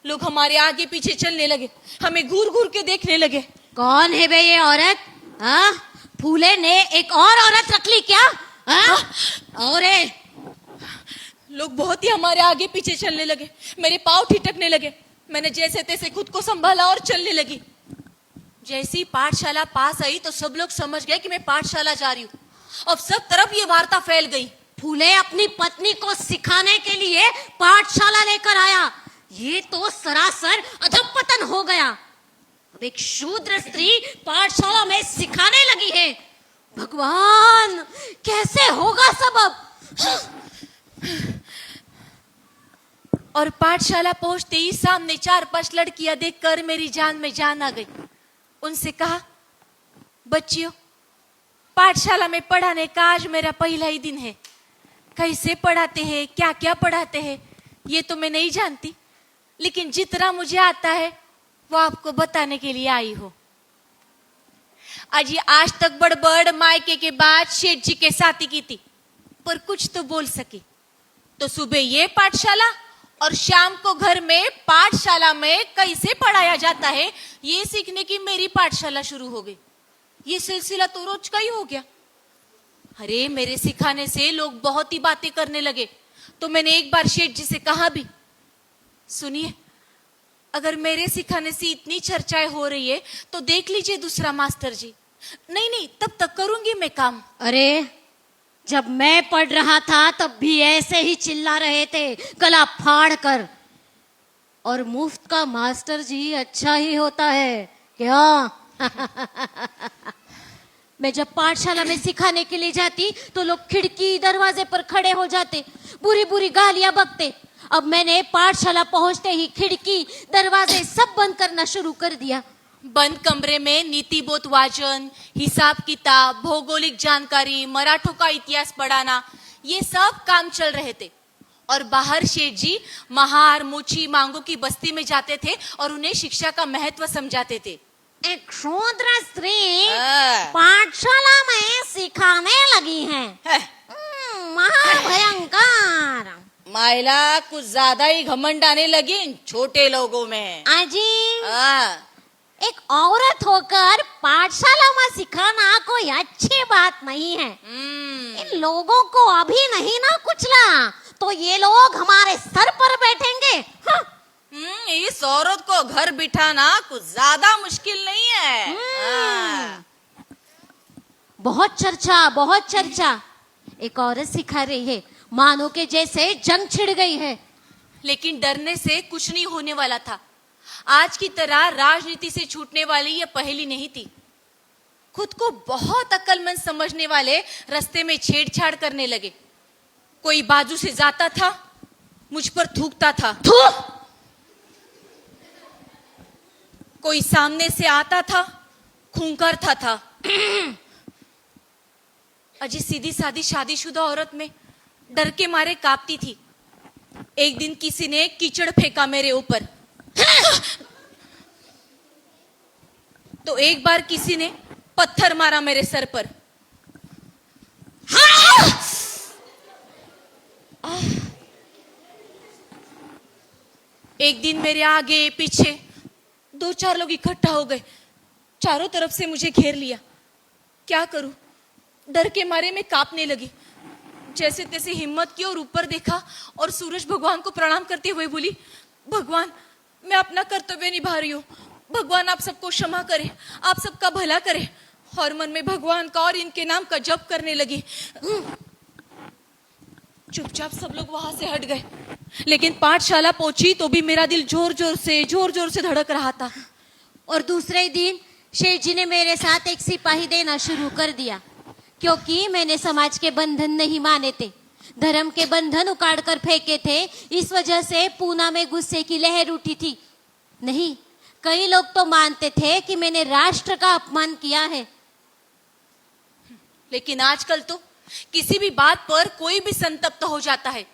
लोग हमारे आगे पीछे चलने लगे, हमें घूर घूर के देखने लगे। कौन है बे ये औरत? हाँ? फूले ने एक और औरत रख ली क्या? हाँ? और लोग बहुत ही हमारे आगे पीछे चलने लगे, मेरे पाँव ठिठकने लगे। मैंने जैसे तैसे खुद को संभाला और चलने लगी। जैसी पाठशाला पास आई तो सब लोग समझ गए कि मैं पाठशाला जा रही हूँ। अब सब तरफ ये वार्ता फैल गई। फूले अपनी पत्नी को सिखाने के लिए पाठशाला लेकर आया। ये तो सरासर अधपतन हो गया। अब एक शूद्र स्त्री पाठशाला में सिखाने लगी है। भगवान, कैसे होगा सब अब? और पाठशाला पहुंचते ही सामने 4-5 लड़कियां देखकर मेरी जान में जान आ गई। उनसे कहा, बच्चियों, पाठशाला में पढ़ाने का आज मेरा पहला ही दिन है। कैसे पढ़ाते हैं, क्या क्या पढ़ाते हैं, ये तो मैं नहीं जानती, लेकिन जितना मुझे आता है वो आपको बताने के लिए आई हो। आज तक बड़बड़ मायके के बाद शेठ जी के साथ ही की थी, पर कुछ तो बोल सकी। तो सुबह ये पाठशाला और शाम को घर में पाठशाला में कैसे पढ़ाया जाता है ये सीखने की मेरी पाठशाला शुरू हो गई। ये सिलसिला तो रोज का ही हो गया। अरे मेरे सिखाने से लोग बहुत ही बातें करने लगे, तो मैंने एक बार शेठ जी से कहा भी, सुनिए, अगर मेरे सिखाने से इतनी चर्चाएं हो रही है तो देख लीजिए दूसरा मास्टर जी। नहीं, तब तक करूंगी मैं काम। अरे, जब मैं पढ़ रहा था तब भी ऐसे ही चिल्ला रहे थे, गला फाड़ कर। और मुफ्त का मास्टर जी अच्छा ही होता है क्या? मैं जब पाठशाला में सिखाने के लिए जाती तो लोग खिड़की दरवाजे पर खड़े हो जाते, बुरी बुरी गालियां बकते। अब मैंने पाठशाला पहुंचते ही खिड़की दरवाजे सब बंद करना शुरू कर दिया। बंद कमरे में नीति बोध वाचन, हिसाब किताब, भौगोलिक जानकारी, मराठों का इतिहास पढ़ाना, ये सब काम चल रहे थे। और बाहर शेठ जी महार, मुची, मांगो की बस्ती में जाते थे और उन्हें शिक्षा का महत्व समझाते थे। एक शूद्र स्त्री पाठशाला में सिखाने लगी है। महाभयंकर। महिला कुछ ज्यादा ही घमंड आने लगी इन छोटे लोगों में। आजी, एक औरत होकर पाठशाला में सिखाना कोई अच्छी बात नहीं है। इन लोगों को अभी नहीं ना कुचला तो ये लोग हमारे सर पर बैठेंगे। इस औरत को घर बिठाना कुछ ज्यादा मुश्किल नहीं है। बहुत चर्चा। एक औरत सिखा रही है, मानो के जैसे जंग छिड़ गई है। लेकिन डरने से कुछ नहीं होने वाला था। आज की तरह राजनीति से छूटने वाली ये पहेली नहीं थी। खुद को बहुत अक्लमंद समझने वाले रास्ते में छेड़छाड़ करने लगे। कोई बाजू से जाता था, मुझ पर थूकता था। कोई सामने से आता था, खूंखारता था। अजी सीधी सादी शादीशुदा औरत में डर के मारे कांपती थी। एक दिन किसी ने कीचड़ फेंका मेरे ऊपर, तो एक बार किसी ने पत्थर मारा मेरे सर पर। एक दिन मेरे आगे पीछे 2-4 लोग इकट्ठा हो गए, चारों तरफ से मुझे घेर लिया। क्या करूं, डर के मारे मैं कांपने लगी। जैसे तैसे हिम्मत की और ऊपर देखा और सूरज भगवान को प्रणाम करते हुए बोली, भगवान, मैं अपना कर्तव्य निभा रही हूँ। भगवान आप सबको क्षमा करे, आप सबका भला करे। और मन में भगवान का और इनके नाम का जप करने लगी। चुपचाप सब लोग वहां से हट गए। लेकिन पाठशाला पहुंची तो भी मेरा दिल जोर जोर से धड़क रहा था। और दूसरे दिन शेठ जी ने मेरे साथ एक सिपाही देना शुरू कर दिया, क्योंकि मैंने समाज के बंधन नहीं माने थे, धर्म के बंधन उखाड़ कर फेंके थे। इस वजह से पूना में गुस्से की लहर उठी थी। नहीं, कई लोग तो मानते थे कि मैंने राष्ट्र का अपमान किया है। लेकिन आजकल तो किसी भी बात पर कोई भी संतप्त हो जाता है,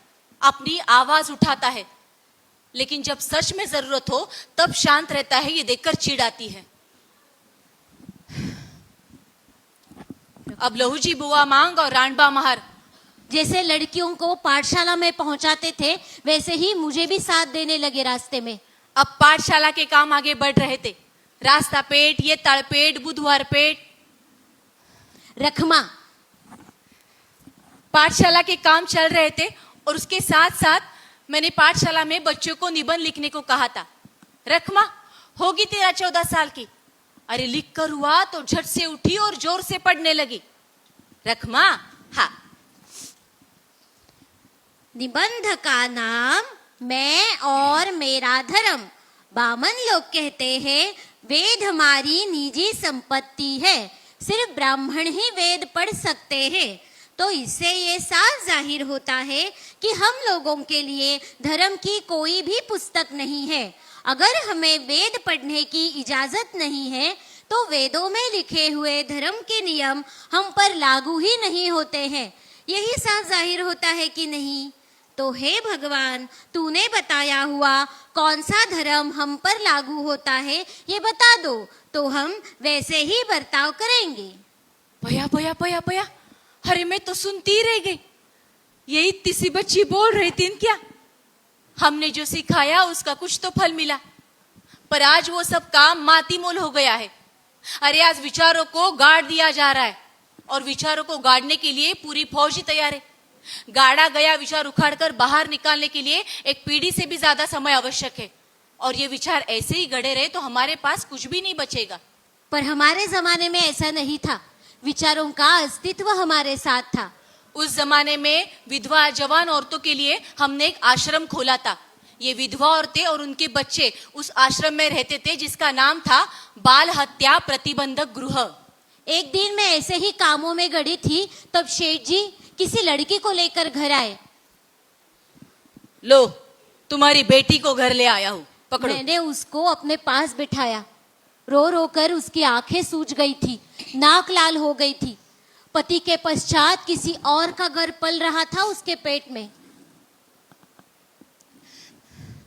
अपनी आवाज उठाता है। लेकिन जब सच में जरूरत हो तब शांत रहता है, ये देखकर चिढ़ आती है। अब लहूजी बुआ मांग और राणबा महार जैसे लड़कियों को पाठशाला में पहुंचाते थे, वैसे ही मुझे भी साथ देने लगे रास्ते में। अब पाठशाला के काम आगे बढ़ रहे थे। रास्ता पेट, ये तड़पेट, बुधवार पेट, रखमा, पाठशाला के काम चल रहे थे। और उसके साथ साथ मैंने पाठशाला में बच्चों को निबंध लिखने को कहा था। रखमा, होगी 13-14 साल की, अरे लिख कर हुआ तो झट से उठी और जोर से पढ़ने लगी। रख माँ। हाँ। निबंध का नाम मैं और मेरा धर्म। बामन लोग कहते हैं वेद हमारी निजी संपत्ति है, सिर्फ ब्राह्मण ही वेद पढ़ सकते हैं। तो इससे ये साफ जाहिर होता है कि हम लोगों के लिए धर्म की कोई भी पुस्तक नहीं है। अगर हमें वेद पढ़ने की इजाजत नहीं है तो वेदों में लिखे हुए धर्म के नियम हम पर लागू ही नहीं होते हैं। यही साफ जाहिर होता है कि नहीं? तो हे भगवान, तूने बताया हुआ कौन सा धर्म हम पर लागू होता है ये बता दो, तो हम वैसे ही बर्ताव करेंगे। भया भया भया भया, अरे मैं तो सुनती रह गई। ये इतनी सी बच्ची बोल रही थी क्या? हमने जो सिखाया उसका कुछ तो फल मिला, पर आज वो सब काम माती मोल हो गया है। अरे आज विचारों को गाड़ दिया जा रहा है और विचारों को गाड़ने के लिए पूरी फौज ही तैयार है। गाड़ा गया विचार उखाड़कर बाहर निकालने के लिए एक पीढ़ी से भी ज्यादा समय आवश्यक है, और ये विचार ऐसे ही गड़े रहे तो हमारे पास कुछ भी नहीं बचेगा। पर हमारे जमाने में ऐसा नहीं था, विचारों का अस्तित्व हमारे साथ था। उस जमाने में विधवा जवान औरतों के लिए हमने एक आश्रम खोला था। ये विधवा औरतें और उनके बच्चे उस आश्रम में रहते थे जिसका नाम था बाल हत्या प्रतिबंधक गृह। एक दिन मैं ऐसे ही कामों में गड़ी थी, तब शेठ जी किसी लड़की को लेकर घर आए। लो, तुम्हारी बेटी को घर ले आया हूँ, पकड़ो। मैंने उसको अपने पास बिठाया। रो रो कर उसकी आंखें सूज गई थी, नाक लाल हो गई थी। पति के पश्चात किसी और का घर पल रहा था उसके पेट में।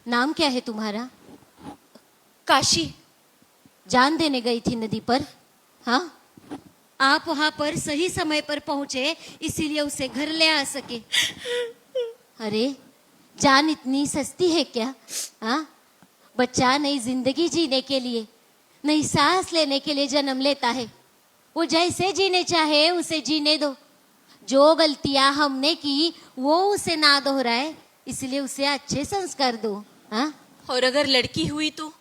नाम क्या है तुम्हारा? काशी। जान देने गई थी नदी पर? हाँ, आप वहां पर सही समय पर पहुंचे, इसीलिए उसे घर ले आ सके। अरे जान इतनी सस्ती है क्या? हाँ, बच्चा नई जिंदगी जीने के लिए, नई सांस लेने के लिए जन्म लेता है। वो जैसे जीने चाहे उसे जीने दो। जो गलतियां हमने की वो उसे ना दोहराए, इसलिए उसे अच्छे संस्कार दो। हाँ, और अगर लड़की हुई तो?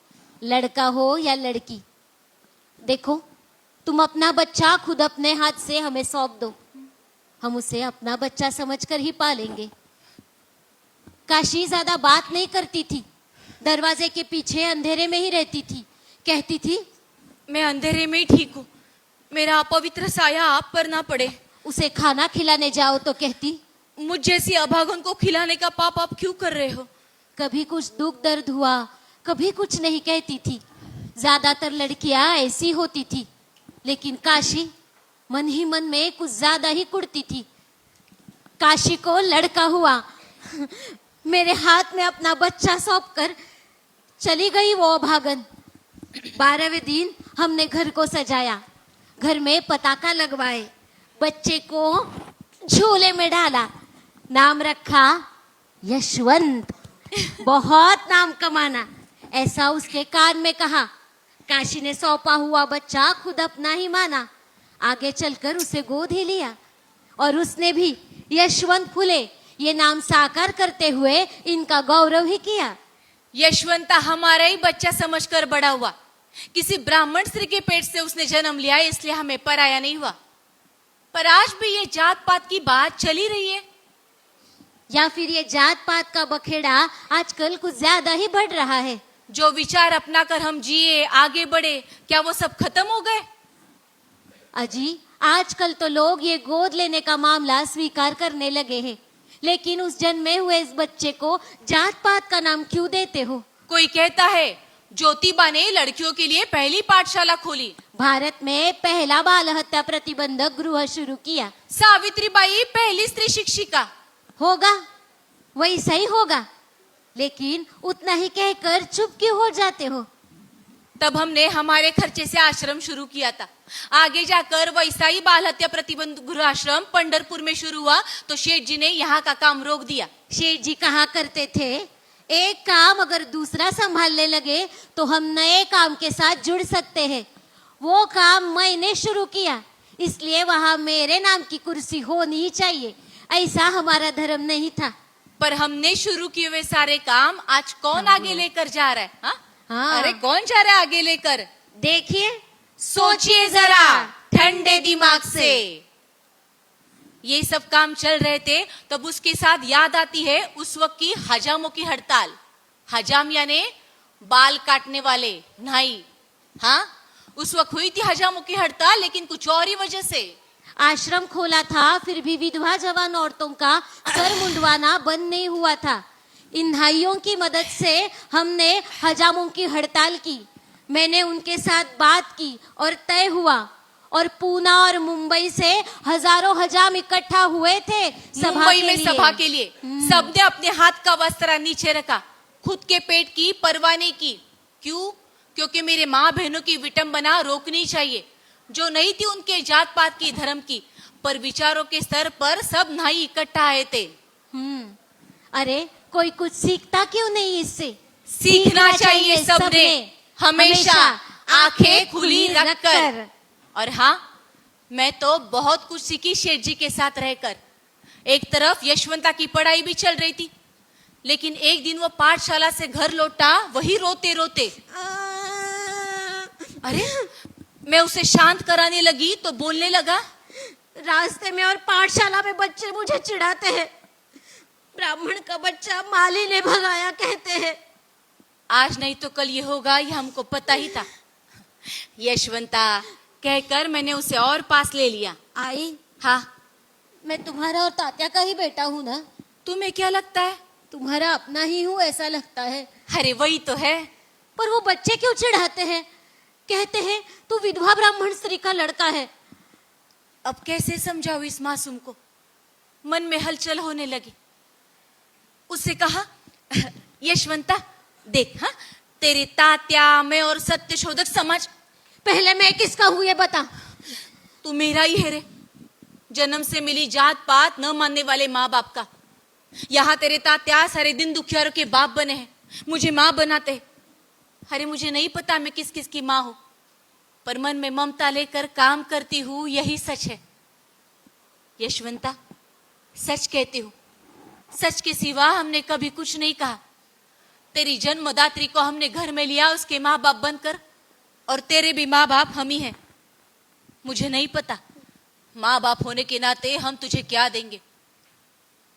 लड़का हो या लड़की, देखो तुम अपना बच्चा खुद अपने हाथ से हमें सौंप दो, हम उसे अपना बच्चा समझकर ही पालेंगे। काशी ज्यादा बात नहीं करती थी, दरवाजे के पीछे अंधेरे में ही रहती थी। कहती थी मैं अंधेरे में ही ठीक हूँ, मेरा अपवित्र साया आप पर ना पड़े। उसे खाना खिलाने जाओ तो कहती मुझ जैसी अभागन को खिलाने का पाप आप क्यों कर रहे हो? कभी कुछ दुख दर्द हुआ, कभी कुछ नहीं कहती थी। ज्यादातर लड़कियां ऐसी होती थी, लेकिन काशी मन ही मन में कुछ ज्यादा ही कुड़ती थी। काशी को लड़का हुआ, मेरे हाथ में अपना बच्चा सौंपकर चली गई वो अभागन। 12वें दिन हमने घर को सजाया, घर में पताका लगवाए, बच्चे को झूले में डाला, नाम रखा यशवंत। बहुत नाम कमाना, ऐसा उसके कान में कहा। काशी ने सौंपा हुआ बच्चा खुद अपना ही माना। आगे चलकर उसे गोद ही लिया और उसने भी यशवंत फुले ये नाम साकार करते हुए इनका गौरव ही किया। यशवंता हमारा ही बच्चा समझकर बड़ा हुआ। किसी ब्राह्मण स्त्री के पेट से उसने जन्म लिया, इसलिए हमें पराया नहीं हुआ। पर आज भी ये जात पात की बात चली रही है, या फिर ये जात पात का बखेड़ा आजकल कुछ ज्यादा ही बढ़ रहा है। जो विचार अपना कर हम जिए, आगे बढ़े, क्या वो सब खत्म हो गए? अजी, आजकल तो लोग ये गोद लेने का मामला स्वीकार करने लगे हैं, लेकिन उस जन्मे हुए इस बच्चे को जात पात का नाम क्यों देते हो? कोई कहता है ज्योतिबा ने लड़कियों के लिए पहली पाठशाला खोली, भारत में पहला बाल हत्या प्रतिबंधक गृह शुरू किया, सावित्रीबाई पहली स्त्री शिक्षिका। होगा, वैसा ही होगा, लेकिन उतना ही कहकर चुप क्यों हो जाते हो? तब हमने हमारे खर्चे से आश्रम शुरू किया था। आगे जाकर वैसा ही बाल हत्या प्रतिबंध गृह आश्रम पंढरपुर में शुरू हुआ तो शेठ जी ने यहाँ का काम रोक दिया। शेठ जी कहा करते थे, एक काम अगर दूसरा संभालने लगे तो हम नए काम के साथ जुड़ सकते हैं। वो काम मैंने शुरू किया, इसलिए वहां मेरे नाम की कुर्सी होनी ही चाहिए। ऐसा हमारा धर्म नहीं था। पर हमने शुरू किए हुए सारे काम आज कौन आगे लेकर जा रहा है? हाँ? हाँ। अरे कौन जा रहा है आगे लेकर? देखिए, सोचिए जरा ठंडे दिमाग से। ये सब काम चल रहे थे तब उसके साथ याद आती है उस वक्त की हजामों की हड़ताल। हजाम यानी बाल काटने वाले नाई। हाँ, उस वक्त हुई थी हजामों की हड़ताल, लेकिन कुछ और ही वजह से। आश्रम खोला था, फिर भी विधवा जवान औरतों का सर मुंडवाना बंद नहीं हुआ था। इन भाइयों की मदद से हमने हजामों की हड़ताल की। मैंने उनके साथ बात की और तय हुआ, और पूना और मुंबई से हजारों हजाम इकट्ठा हुए थे मुंबई में सभा के लिए। सबने अपने हाथ का वस्त्र नीचे रखा, खुद के पेट की परवाह नहीं की। क्यों? क्योंकि मेरे माँ बहनों की विटंबना रोकनी चाहिए, जो नहीं थी उनके जात पात की, धर्म की, पर विचारों के स्तर पर सब नाई इकट्ठा आए थे। अरे कोई कुछ सीखता क्यों नहीं इससे? सीखना चाहिए सबने, हमेशा आंखें खुली रखकर। और हाँ, मैं तो बहुत कुछ सीखी शेठ जी के साथ रहकर। एक तरफ यशवंता की पढ़ाई भी चल रही थी, लेकिन एक दिन वो पाठशाला से घर लौटा, वही रोते रोते। अरे, मैं उसे शांत कराने लगी तो बोलने लगा, रास्ते में और पाठशाला में बच्चे मुझे चिढ़ाते हैं। ब्राह्मण का बच्चा माली ने भगाया कहते हैं। आज नहीं तो कल ये होगा, ये हमको पता ही था। यशवंता कहकर मैंने उसे और पास ले लिया। आई, हाँ, मैं तुम्हारा और तात्या का ही बेटा हूँ ना? तुम्हें क्या लगता है? तुम्हारा अपना ही हूँ ऐसा लगता है। अरे वही तो है। पर वो बच्चे क्यों चिढ़ाते हैं? कहते हैं तू विधवा ब्राह्मण स्त्री का लड़का है। अब कैसे समझाऊं इस मासूम को? मन में हलचल होने लगी। उससे कहा, यशवंता देख, हाँ, तेरे तात्या, मैं और सत्यशोधक समाज। पहले मैं किसका हूँ ये बता। तू मेरा ही है रे, जन्म से मिली जात पात न मानने वाले माँ बाप का। यहाँ तेरे तात्या सारे दिन दुखियारों के बाप बने हैं, मुझे माँ बनाते हैं। अरे मुझे नहीं पता मैं किस किस की माँ हूं, पर मन में ममता लेकर काम करती हूँ, यही सच है। यशवंता, सच कहती हूँ, सच के सिवा हमने कभी कुछ नहीं कहा। तेरी जन्मदात्री को हमने घर में लिया उसके माँ बाप बनकर, और तेरे भी माँ बाप हम ही हैं। मुझे नहीं पता माँ बाप होने के नाते हम तुझे क्या देंगे,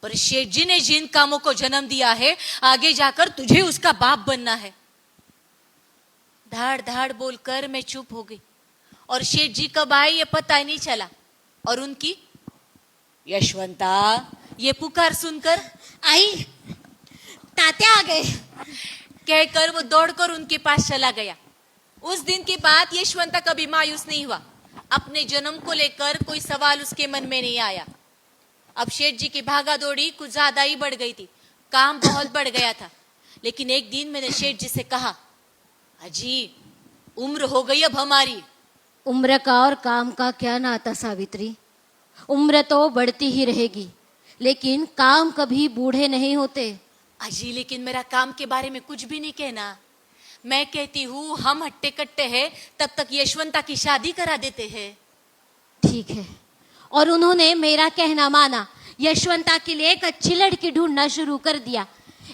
पर शेठ जी ने जिन कामों को जन्म दिया है, आगे जाकर तुझे उसका बाप बनना है। धाड़ धाड़ बोलकर मैं चुप हो गई, और शेठ जी कब आए ये पता ही नहीं चला। और उनकी यशवंता ये पुकार सुनकर, आई, तात्या आ गए कहकर वो दौड़कर उनके पास चला गया। उस दिन के बाद यशवंता कभी मायूस नहीं हुआ। अपने जन्म को लेकर कोई सवाल उसके मन में नहीं आया। अब शेठ जी की भागा दौड़ी कुछ ज्यादा ही बढ़ गई थी, काम बहुत बढ़ गया था। लेकिन एक दिन मैंने शेठ जी से कहा, अजी उम्र हो गई अब हमारी। उम्र का और काम का क्या नाता सावित्री? उम्र तो बढ़ती ही रहेगी, लेकिन काम कभी बूढ़े नहीं होते। अजी लेकिन मेरा काम के बारे में कुछ भी नहीं कहना। मैं कहती हूँ हम हट्टे कट्टे हैं, तब तक यशवंता की शादी करा देते हैं। ठीक है। और उन्होंने मेरा कहना माना, यशवंता के लिए एक अच्छी लड़की ढूंढना शुरू कर दिया।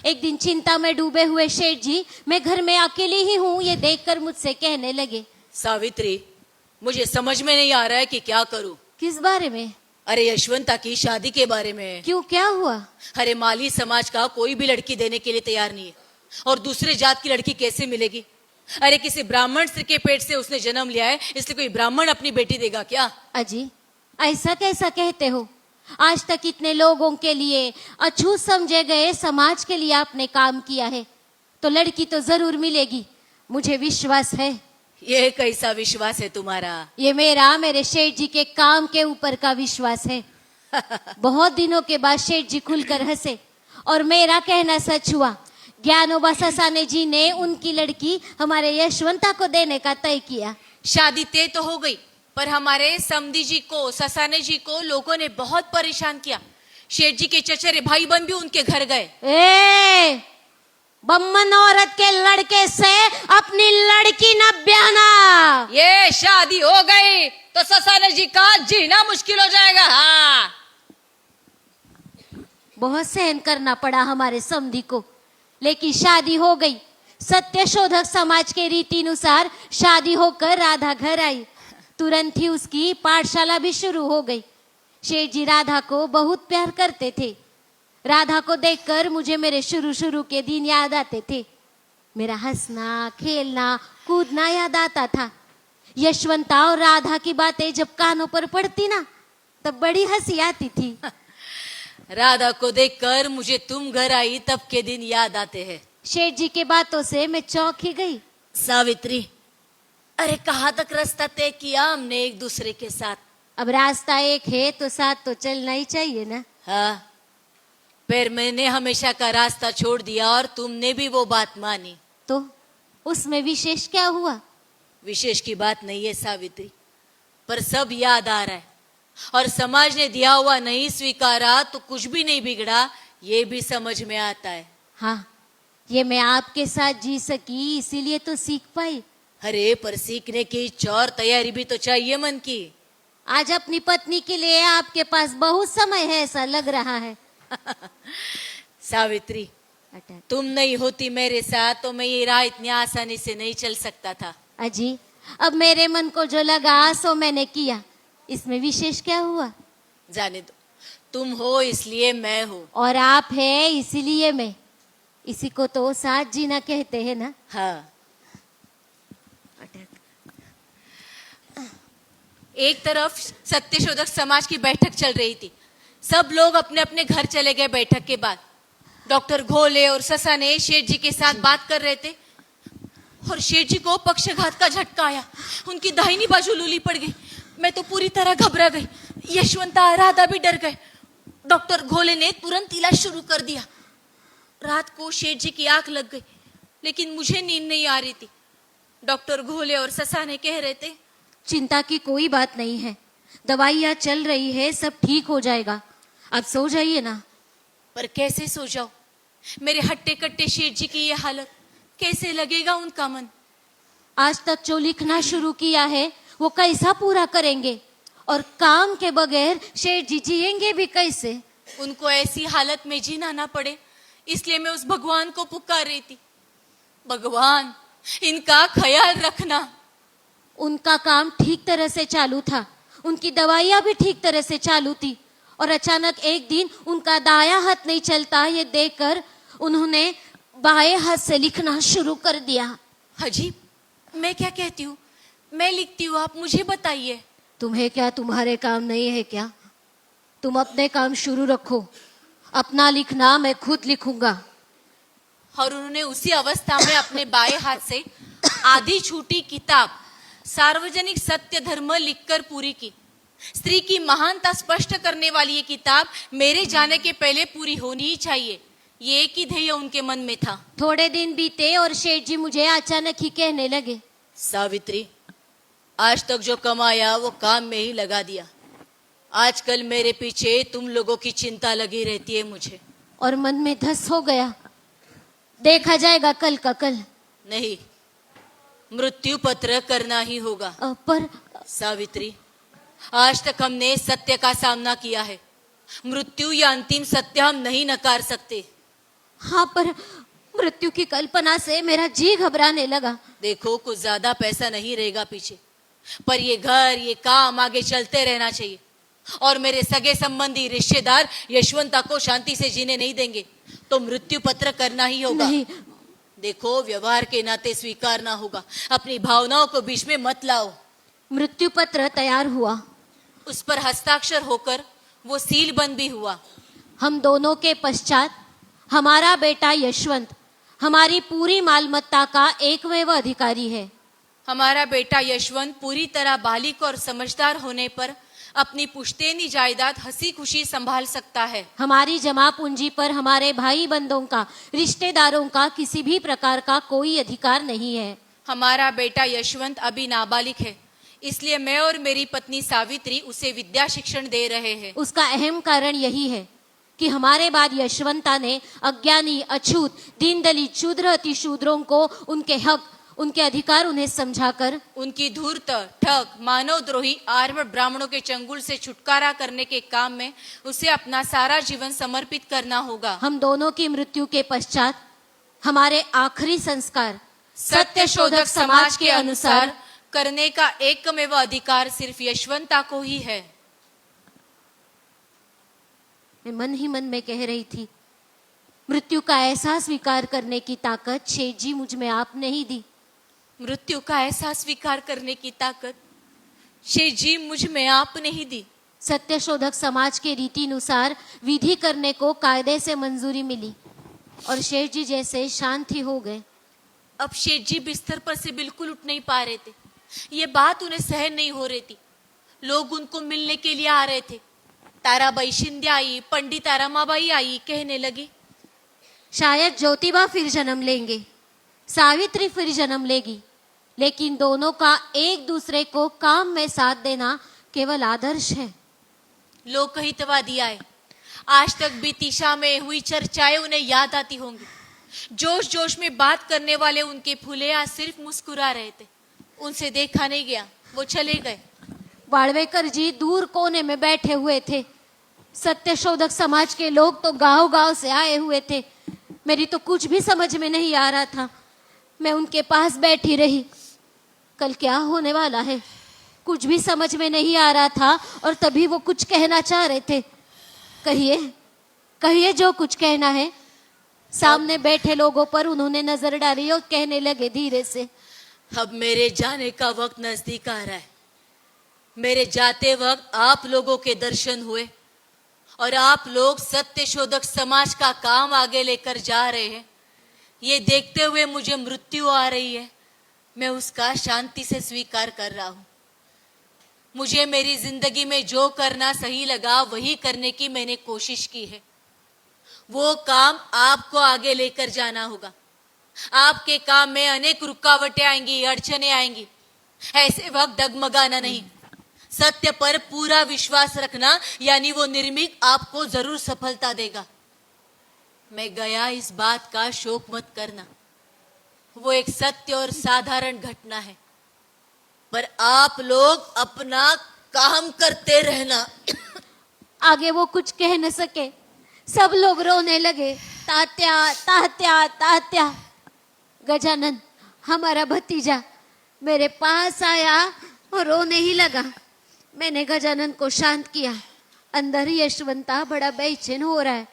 एक दिन चिंता में डूबे हुए शेठ जी, मैं घर में अकेली ही हूँ ये देखकर मुझसे कहने लगे, सावित्री मुझे समझ में नहीं आ रहा है कि क्या करूँ। किस बारे में? अरे यशवंता की शादी के बारे में। क्यों, क्या हुआ? अरे माली समाज का कोई भी लड़की देने के लिए तैयार नहीं है, और दूसरे जात की लड़की कैसे मिलेगी? अरे किसी ब्राह्मण स्त्री के पेट से उसने जन्म लिया है, इसलिए कोई ब्राह्मण अपनी बेटी देगा क्या? अजी ऐसा कैसा कहते हो? आज तक इतने लोगों के लिए, अछूत समझे गए समाज के लिए आपने काम किया है, तो लड़की तो जरूर मिलेगी, मुझे विश्वास है। ये कैसा विश्वास है तुम्हारा? ये मेरे शेठ जी के काम के ऊपर का विश्वास है। बहुत दिनों के बाद शेठ जी खुलकर हंसे, और मेरा कहना सच हुआ। ज्ञानोबा ससाने जी ने उनकी लड़की हमारे यशवंता को देने का तय किया। शादी तय तो हो गई, पर हमारे समधी जी को, ससाने जी को लोगों ने बहुत परेशान किया। शेठ जी के चचेरे भाई बहन भी उनके घर गए। बम्मन औरत के लड़के से अपनी लड़की न ब्याहना। ये शादी हो गई तो ससाने जी का जीना मुश्किल हो जाएगा। हाँ, बहुत सहन करना पड़ा हमारे समधी को, लेकिन शादी हो गई। सत्य शोधक समाज के रीति अनुसार शादी होकर राधा घर आई। तुरंत ही उसकी पाठशाला भी शुरू हो गई। शेठ जी राधा को बहुत प्यार करते थे। राधा को देखकर मुझे मेरे शुरू शुरू के दिन याद आते थे। मेरा हंसना, खेलना, कूदना याद आता था। यशवंता और राधा की बातें जब कानों पर पड़ती ना, तब बड़ी हंसी आती थी। राधा को देखकर मुझे तुम घर आई तब के दिन याद आते हैं। शेठ जी की बातों से मैं चौंक ही गई। सावित्री, अरे कहाँ तक रास्ता तय किया हमने एक दूसरे के साथ? अब रास्ता एक है तो साथ तो चलना ही चाहिए ना। हाँ, फिर मैंने हमेशा का रास्ता छोड़ दिया और तुमने भी वो बात मानी। तो उसमें विशेष क्या हुआ? विशेष की बात नहीं है सावित्री, पर सब याद आ रहा है और समाज ने दिया हुआ नहीं स्वीकारा तो कुछ भी नहीं बिगड़ा, ये भी समझ में आता है। हाँ, ये मैं आपके साथ जी सकी इसीलिए तो सीख पाई। अरे पर सीखने की इच्छा और तैयारी भी तो चाहिए मन की। आज अपनी पत्नी के लिए आपके पास बहुत समय है ऐसा लग रहा है। सावित्री, तुम नहीं होती मेरे साथ तो मैं ये राह इतनी आसानी से नहीं चल सकता था। अजी, अब मेरे मन को जो लगा सो मैंने किया, इसमें विशेष क्या हुआ? जाने दो, तुम हो इसलिए मैं हूँ और आप है इसीलिए मैं। इसी को तो साथ जीना कहते हैं ना। हाँ। एक तरफ सत्यशोधक समाज की बैठक चल रही थी। सब लोग अपने अपने घर चले गए। बैठक के बाद डॉक्टर घोले और ससा ने शेठ जी के साथ बात कर रहे थे और शेठ जी को पक्षघात का झटका आया। उनकी दाहिनी बाजू लूली पड़ गई। मैं तो पूरी तरह घबरा गई। यशवंता, राधा भी डर गए। डॉक्टर घोले ने तुरंत इलाज शुरू कर दिया। रात को शेठ जी की आंख लग गई, लेकिन मुझे नींद नहीं आ रही थी। डॉक्टर घोले और ससा ने कह रहे थे, चिंता की कोई बात नहीं है, दवाइयाँ चल रही है, सब ठीक हो जाएगा, अब सो जाइए ना। पर कैसे सो जाओ? मेरे हट्टे कट्टे शेठ जी की ये हालत, कैसे लगेगा उनका मन? आज तक जो लिखना शुरू किया है वो कैसा पूरा करेंगे? और काम के बगैर शेठ जी जिएंगे भी कैसे? उनको ऐसी हालत में जीना ना पड़े, इसलिए मैं उस भगवान को पुकार रही थी। भगवान, इनका ख्याल रखना। उनका काम ठीक तरह से चालू था, उनकी दवाइयाँ भी ठीक तरह से चालू थी, और अचानक एक दिन उनका दायां हाथ नहीं चलता ये देखकर उन्होंने बाएं हाथ से लिखना शुरू कर दिया। अजीब, मैं क्या कहती हूँ? मैं लिखती हूँ, आप मुझे बताइए। तुम्हें क्या, तुम्हारे काम नहीं है क्या? तुम अपने काम शुरू रखो, अपना लिखना मैं खुद लिखूंगा। और उन्होंने उसी अवस्था में अपने बाएं हाथ से आधी छूटी किताब सार्वजनिक सत्य धर्म लिखकर पूरी की। स्त्री की महानता स्पष्ट करने वाली ये किताब मेरे जाने के पहले पूरी होनी ही चाहिए, ये एक ही ध्येय उनके मन में था। थोड़े दिन बीते और शेठ जी मुझे अचानक ही कहने लगे, सावित्री, आज तक जो कमाया वो काम में ही लगा दिया। आजकल मेरे पीछे तुम लोगों की चिंता लगी रहती है मुझे। और मन में धस हो गया, देखा जाएगा कल का कल। नहीं, मृत्यु पत्र करना ही होगा। पर सावित्री, आज तक हमने सत्य का सामना किया है। मृत्यु या अंतिम सत्य हम नहीं नकार सकते। हाँ, पर मृत्यु की कल्पना से मेरा जी घबराने लगा। देखो, कुछ ज्यादा पैसा नहीं रहेगा पीछे, पर ये घर, ये काम आगे चलते रहना चाहिए। और मेरे सगे संबंधी रिश्तेदार यशवंता को शांति से जीने नहीं देंगे, तो मृत्यु पत्र करना ही होगा। नहीं। देखो, व्यवहार के नाते स्वीकारना होगा, अपनी भावनाओं को बीच में मत लाओ। मृत्यु पत्र तैयार हुआ, उस पर हस्ताक्षर होकर वो सील बंद भी हुआ। हम दोनों के पश्चात हमारा बेटा यशवंत हमारी पूरी मालमत्ता का एकमेव अधिकारी है। हमारा बेटा यशवंत पूरी तरह बालिग और समझदार होने पर अपनी पुश्तैनी जायदाद हंसी खुशी संभाल सकता है। हमारी जमा पूंजी पर हमारे भाई बंधुओं का, रिश्तेदारों का किसी भी प्रकार का कोई अधिकार नहीं है। हमारा बेटा यशवंत अभी नाबालिग है, इसलिए मैं और मेरी पत्नी सावित्री उसे विद्या शिक्षण दे रहे हैं। उसका अहम कारण यही है कि हमारे बाद यशवंता ने अज्ञानी, अछूत, दीन दलित, शूद्र, अति शूद्रों को उनके हक, उनके अधिकार उन्हें समझाकर उनकी धूर्त, ठग, मानवद्रोही आर्य ब्राह्मणों के चंगुल से छुटकारा करने के काम में उसे अपना सारा जीवन समर्पित करना होगा। हम दोनों की मृत्यु के पश्चात हमारे आखिरी संस्कार सत्य शोधक समाज के अनुसार करने का एकमेव अधिकार सिर्फ यशवंता को ही है। मैं मन ही मन में कह रही थी, मृत्यु का एहसास स्वीकार करने की ताकत शेठ जी मुझ में आप नहीं दी। मृत्यु का एहसास स्वीकार करने की ताकत शेठ जी मुझ में आप नहीं दी। सत्य शोधक समाज के रीति अनुसार विधि करने को कायदे से मंजूरी मिली और शेठ जी जैसे शांत ही हो गए। अब शेठ जी बिस्तर पर से बिल्कुल उठ नहीं पा रहे थे। ये बात उन्हें सहन नहीं हो रही थी। लोग उनको मिलने के लिए आ रहे थे। ताराबाई शिंदे आई, पंडित रमाबाई आई, कहने लगी शायद ज्योतिबा फिर जन्म लेंगे, सावित्री फिर जन्म लेगी, लेकिन दोनों का एक दूसरे को काम में साथ देना केवल आदर्श है। लोग कहीं तवादी आए। आज तक बीती शाम में हुई चर्चाएं उन्हें याद आती होंगी। जोश जोश में बात करने वाले उनके फूले आज सिर्फ मुस्कुरा रहे थे। उनसे देखा नहीं गया, वो चले गए। वाड़वेकर जी दूर कोने में बैठे हुए थे। सत्य शोधक समाज के लोग तो गांव गांव से आए हुए थे। मेरी तो कुछ भी समझ में नहीं आ रहा था। मैं उनके पास बैठी रही। कल क्या होने वाला है कुछ भी समझ में नहीं आ रहा था और तभी वो कुछ कहना चाह रहे थे। कहिए कहिए जो कुछ कहना है। सामने बैठे लोगों पर उन्होंने नजर डाली और कहने लगे धीरे से, अब मेरे जाने का वक्त नजदीक आ रहा है। मेरे जाते वक्त आप लोगों के दर्शन हुए और आप लोग सत्य शोधक समाज का काम आगे लेकर जा रहे हैं। ये देखते हुए मुझे मृत्यु आ रही है। मैं उसका शांति से स्वीकार कर रहा हूं। मुझे मेरी जिंदगी में जो करना सही लगा वही करने की मैंने कोशिश की है। वो काम आपको आगे लेकर जाना होगा। आपके काम में अनेक रुकावटें आएंगी, अड़चने आएंगी। ऐसे वक्त डगमगाना नहीं, सत्य पर पूरा विश्वास रखना, यानी वो निर्मिक आपको जरूर सफलता देगा। मैं गया इस बात का शोक मत करना। वो एक सत्य और साधारण घटना है, पर आप लोग अपना काम करते रहना। आगे वो कुछ कह न सके। सब लोग रोने लगे, तात्या तात्या तात्या। गजानन हमारा भतीजा मेरे पास आया और रोने ही लगा। मैंने गजानन को शांत किया। अंदर यशवंता बड़ा बेचैन हो रहा है,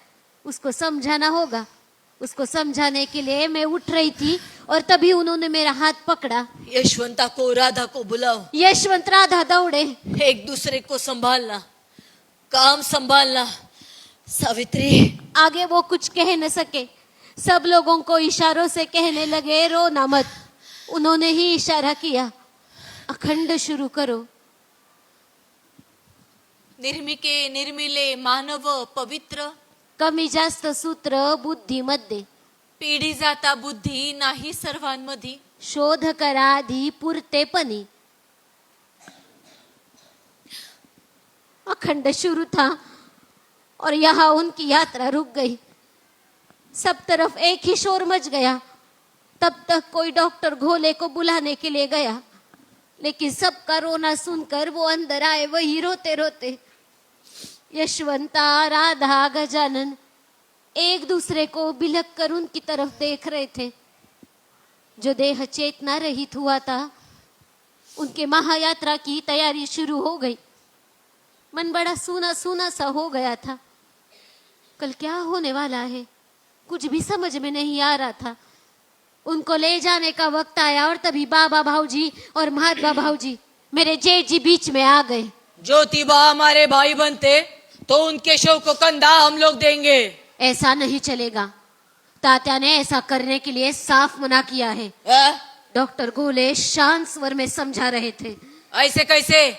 उसको समझाना होगा। उसको समझाने के लिए मैं उठ रही थी और तभी उन्होंने मेरा हाथ पकड़ा। यशवंता को, राधा को बुलाओ। यशवंत राधा दौड़े। एक दूसरे को संभालना, काम संभालना। सावित्री। आगे वो कुछ कह न सके। सब लोगों को इशारों से कहने लगे रोना मत। उन्होंने ही इशारा किया, अखंड शुरू करो। निर्मिके निर्मिले मानव पवित्र, कमी जास्त सूत्र बुद्धीमध्ये, पिढी जाता बुद्धी नाही सर्वांमध्ये, शोध कराधी पुरतेपणी। अखंड शुरू था और यहाँ उनकी यात्रा रुक गई। सब तरफ एक ही शोर मच गया। तब तक कोई डॉक्टर घोले को बुलाने के लिए गया, लेकिन सबका रोना सुनकर वो अंदर आए, वही रोते रोते। यशवंता, राधा, गजानन एक दूसरे को बिलक कर उनकी तरफ देख रहे थे। जो देह चेतना रहित हुआ था, उनके महायात्रा की तैयारी शुरू हो गई। मन बड़ा सूना सूना सा हो गया था। कल क्या होने वाला है कुछ भी समझ में नहीं आ रहा था। उनको ले जाने का वक्त आया और तभी बाबा भाऊजी और महात्मा भाऊजी मेरे जेठ जी बीच में आ गए। ज्योतिबा हमारे भाई बनते तो उनके शव को कंधा हम लोग देंगे। ऐसा नहीं चलेगा। तात्या ने ऐसा करने के लिए साफ मना किया है। डॉक्टर गोले शांत स्वर में समझा रहे थे। ऐसे कैसे?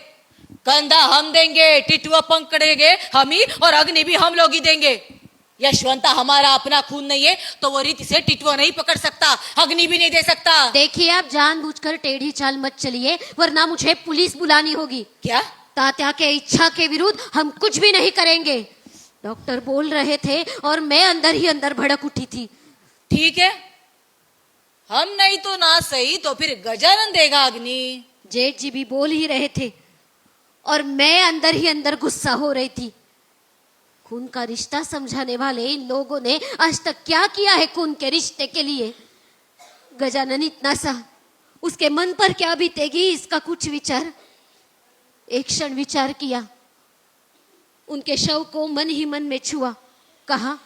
कंधा हम देंगे, टिटवा पकड़ेंगे हम ही, और अग्नि भी हम लोग ही देंगे। यशवंता हमारा अपना खून नहीं है तो वो रीति से टिटवा नहीं पकड़ सकता, अग्नि भी नहीं दे सकता। देखिए आप जानबूझकर टेढ़ी चाल मत चलिए, वरना मुझे पुलिस बुलानी होगी। क्या? तात्या के इच्छा के विरुद्ध हम कुछ भी नहीं करेंगे। डॉक्टर बोल रहे थे और मैं अंदर ही अंदर भड़क उठी थी। ठीक है, हम नहीं तो ना सही तो फिर गजानन देगा अग्नि। जेठ जी भी बोल ही रहे थे और मैं अंदर ही अंदर गुस्सा हो रही थी। खून का रिश्ता समझाने वाले इन लोगों ने आज तक क्या किया है खून के रिश्ते के लिए? गजानन इतना सा, उसके मन पर क्या बीतेगी इसका कुछ विचार? एक क्षण विचार किया, उनके शव को मन ही मन में छुआ, कहा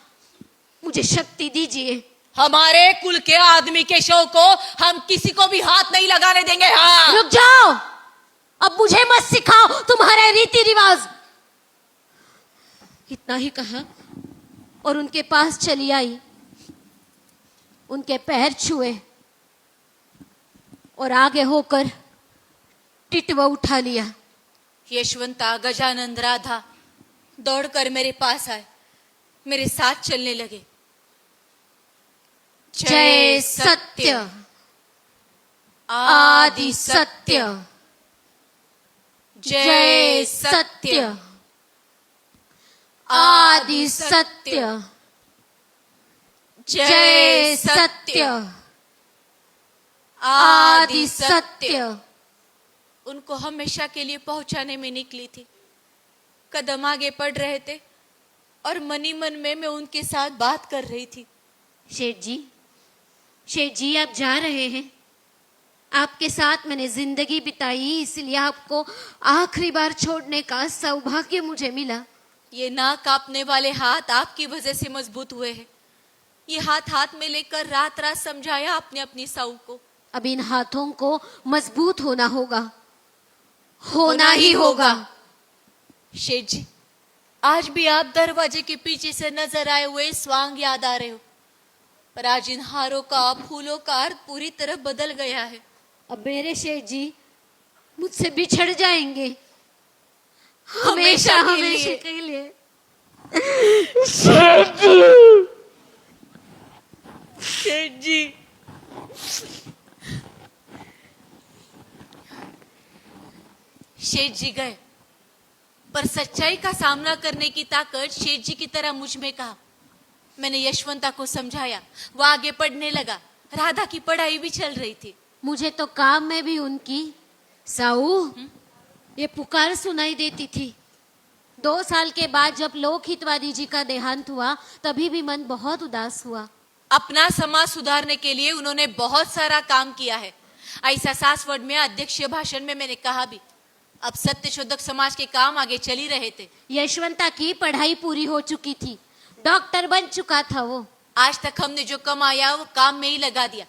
मुझे शक्ति दीजिए। हमारे कुल के आदमी के शव को हम किसी को भी हाथ नहीं लगाने देंगे। हाँ, रुक जाओ, अब मुझे मत सिखाओ तुम्हारे रीति रिवाज। इतना ही कहा और उनके पास चली आई, उनके पैर छुए और आगे होकर टिटवा उठा लिया। यशवंता, गजानन, राधा दौड़कर मेरे पास आए, मेरे साथ चलने लगे। जय सत्य, आदि सत्य, जय सत्य, आदि सत्य, जय सत्य, आदि सत्य। उनको हमेशा के लिए पहुंचाने में निकली थी। कदम आगे बढ़ रहे थे और मनी मन में मैं उनके साथ बात कर रही थी। शेठ जी आप जा रहे हैं। आपके साथ मैंने जिंदगी बिताई, इसलिए आपको आखिरी बार छोड़ने का सौभाग्य मुझे मिला। ये ना कांपने वाले हाथ आपकी वजह से मजबूत हुए हैं। ये हाथ हाथ में लेकर रात रात समझाया आपने अपनी साऊ को। अब इन हाथों को मजबूत होना होगा, होना ही होगा। शेठ जी, आज भी आप दरवाजे के पीछे से नजर आए हुए स्वांग याद आ रहे हो, पर आज इन हारों का, फूलों का अर्थ पूरी तरह बदल गया है। अब मेरे शेठ जी मुझसे बिछड़ जाएंगे हमेशा हमेशा के लिए। शेठ जी, शेठ जी गए, पर सच्चाई का सामना करने की ताकत शेठ जी की तरह मुझ में कहा। मैंने यशवंता को समझाया, वो आगे पढ़ने लगा। राधा की पढ़ाई भी चल रही थी। मुझे तो काम में भी उनकी साऊ ये पुकार सुनाई देती थी। 2 साल के बाद जब लोक हितवादी जी का देहांत हुआ, तभी भी मन बहुत उदास हुआ। अपना समाज सुधारने के लिए उन्होंने बहुत सारा काम किया है। ऐसा सासवड में अध्यक्षीय भाषण में मैंने कहा भी। अब सत्य शोधक समाज के काम आगे चल ही रहे थे। यशवंता की पढ़ाई पूरी हो चुकी थी, डॉक्टर बन चुका था वो। आज तक हमने जो कमाया वो काम में ही लगा दिया।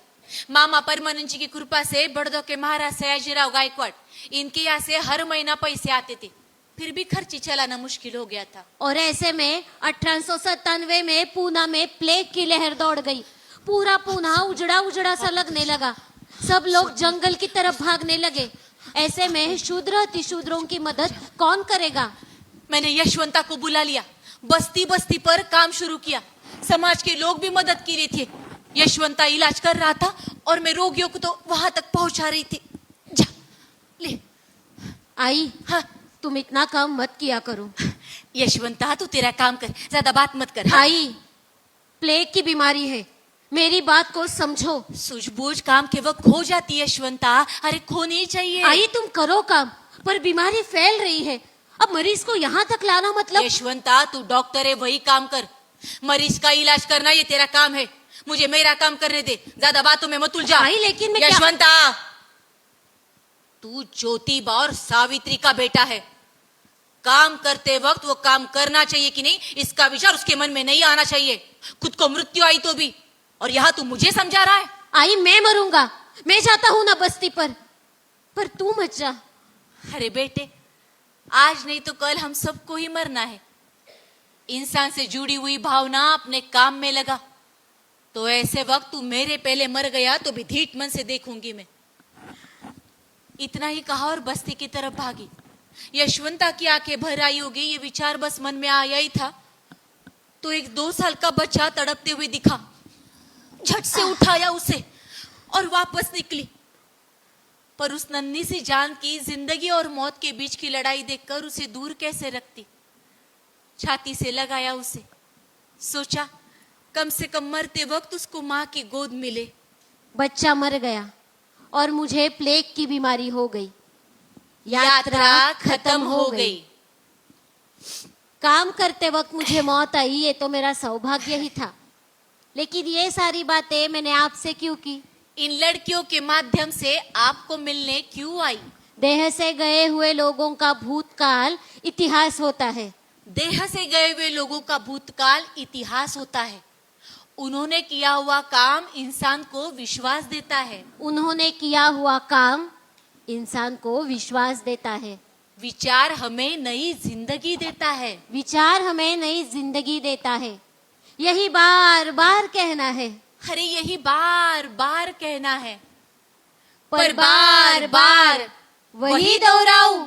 मामा परमानंद जी की कृपा से बड़दो के महाराज सयाजीराव गायकवाड़, इनके यहाँ से हर महीना पैसे आते थे, फिर भी खर्ची चलाना मुश्किल हो गया था। और ऐसे में 1897 में पूना में प्लेग की लहर दौड़ गई। पूरा पूना उजड़ा उजड़ा सा लगने लगा। सब लोग जंगल की तरफ भागने लगे। ऐसे में शूद्र अतिशूद्रों की मदद कौन करेगा? मैंने यशवंता को बुला लिया, बस्ती बस्ती पर काम शुरू किया। समाज के लोग भी मदद के लिए थे। यशवंता इलाज कर रहा था और मैं रोगियों को तो वहां तक पहुंचा रही थी। जा ले। आई, हाँ, तुम इतना काम मत किया करो। यशवंता तू तेरा काम कर, ज्यादा बात मत कर। हाँ? आई, प्लेग की बीमारी है, मेरी बात को समझो। सूझबूझ काम के वक्त खो जाती है यशवंता, अरे खोनी चाहिए। आई, तुम करो काम, पर बीमारी फैल रही है। अब मरीज को यहाँ तक लाना मतलब। यशवंता तू डॉक्टर है, वही काम कर। मरीज का इलाज करना ये तेरा काम है, मुझे मेरा काम करने दे। ज्यादा बातों में मत उलझा। आई, लेकिन मैं यशवंता, तू ज्योतिबा और सावित्री का बेटा है। काम करते वक्त वो काम करना चाहिए कि नहीं, इसका विचार उसके मन में नहीं आना चाहिए। खुद को मृत्यु आई तो भी, और यहाँ तू मुझे समझा रहा है। आई, मैं मरूंगा, मैं जाता हूँ ना बस्ती पर तू मत जा। अरे बेटे, आज नहीं तो कल हम सबको ही मरना है। इंसान से जुड़ी हुई भावना अपने काम में लगा, तो ऐसे वक्त तू मेरे पहले मर गया तो भी धीट मन से देखूंगी मैं। इतना ही कहा और बस्ती की तरफ भागी। यशवंता की आंखें भर आई होगी, ये विचार बस मन में आया ही था, तो एक 2 साल का बच्चा तड़पते हुए दिखा। झट से उठाया उसे और वापस निकली। पर उस नन्ही सी जान की जिंदगी और मौत के बीच की लड़ाई देखकर उसे दूर कैसे रखती। छाती से लगाया उसे, सोचा कम से कम मरते वक्त उसको माँ की गोद मिले। बच्चा मर गया और मुझे प्लेग की बीमारी हो गई। यात्रा खत्म हो गई। काम करते वक्त मुझे मौत आई, ये तो मेरा सौभाग्य ही था। लेकिन ये सारी बातें मैंने आपसे क्यों की? इन लड़कियों के माध्यम से आपको मिलने क्यों आई? देह से गए हुए लोगों का भूतकाल इतिहास होता है। देह से गए हुए लोगों का भूतकाल इतिहास होता है। उन्होंने किया हुआ काम इंसान को विश्वास देता है। उन्होंने किया हुआ काम इंसान को विश्वास देता है। विचार हमें नई जिंदगी देता है। विचार हमें नई जिंदगी देता है। यही बार बार कहना है। अरे यही बार बार कहना है, पर बार बार वही दोहराऊं,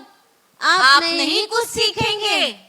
आप नहीं कुछ सीखेंगे।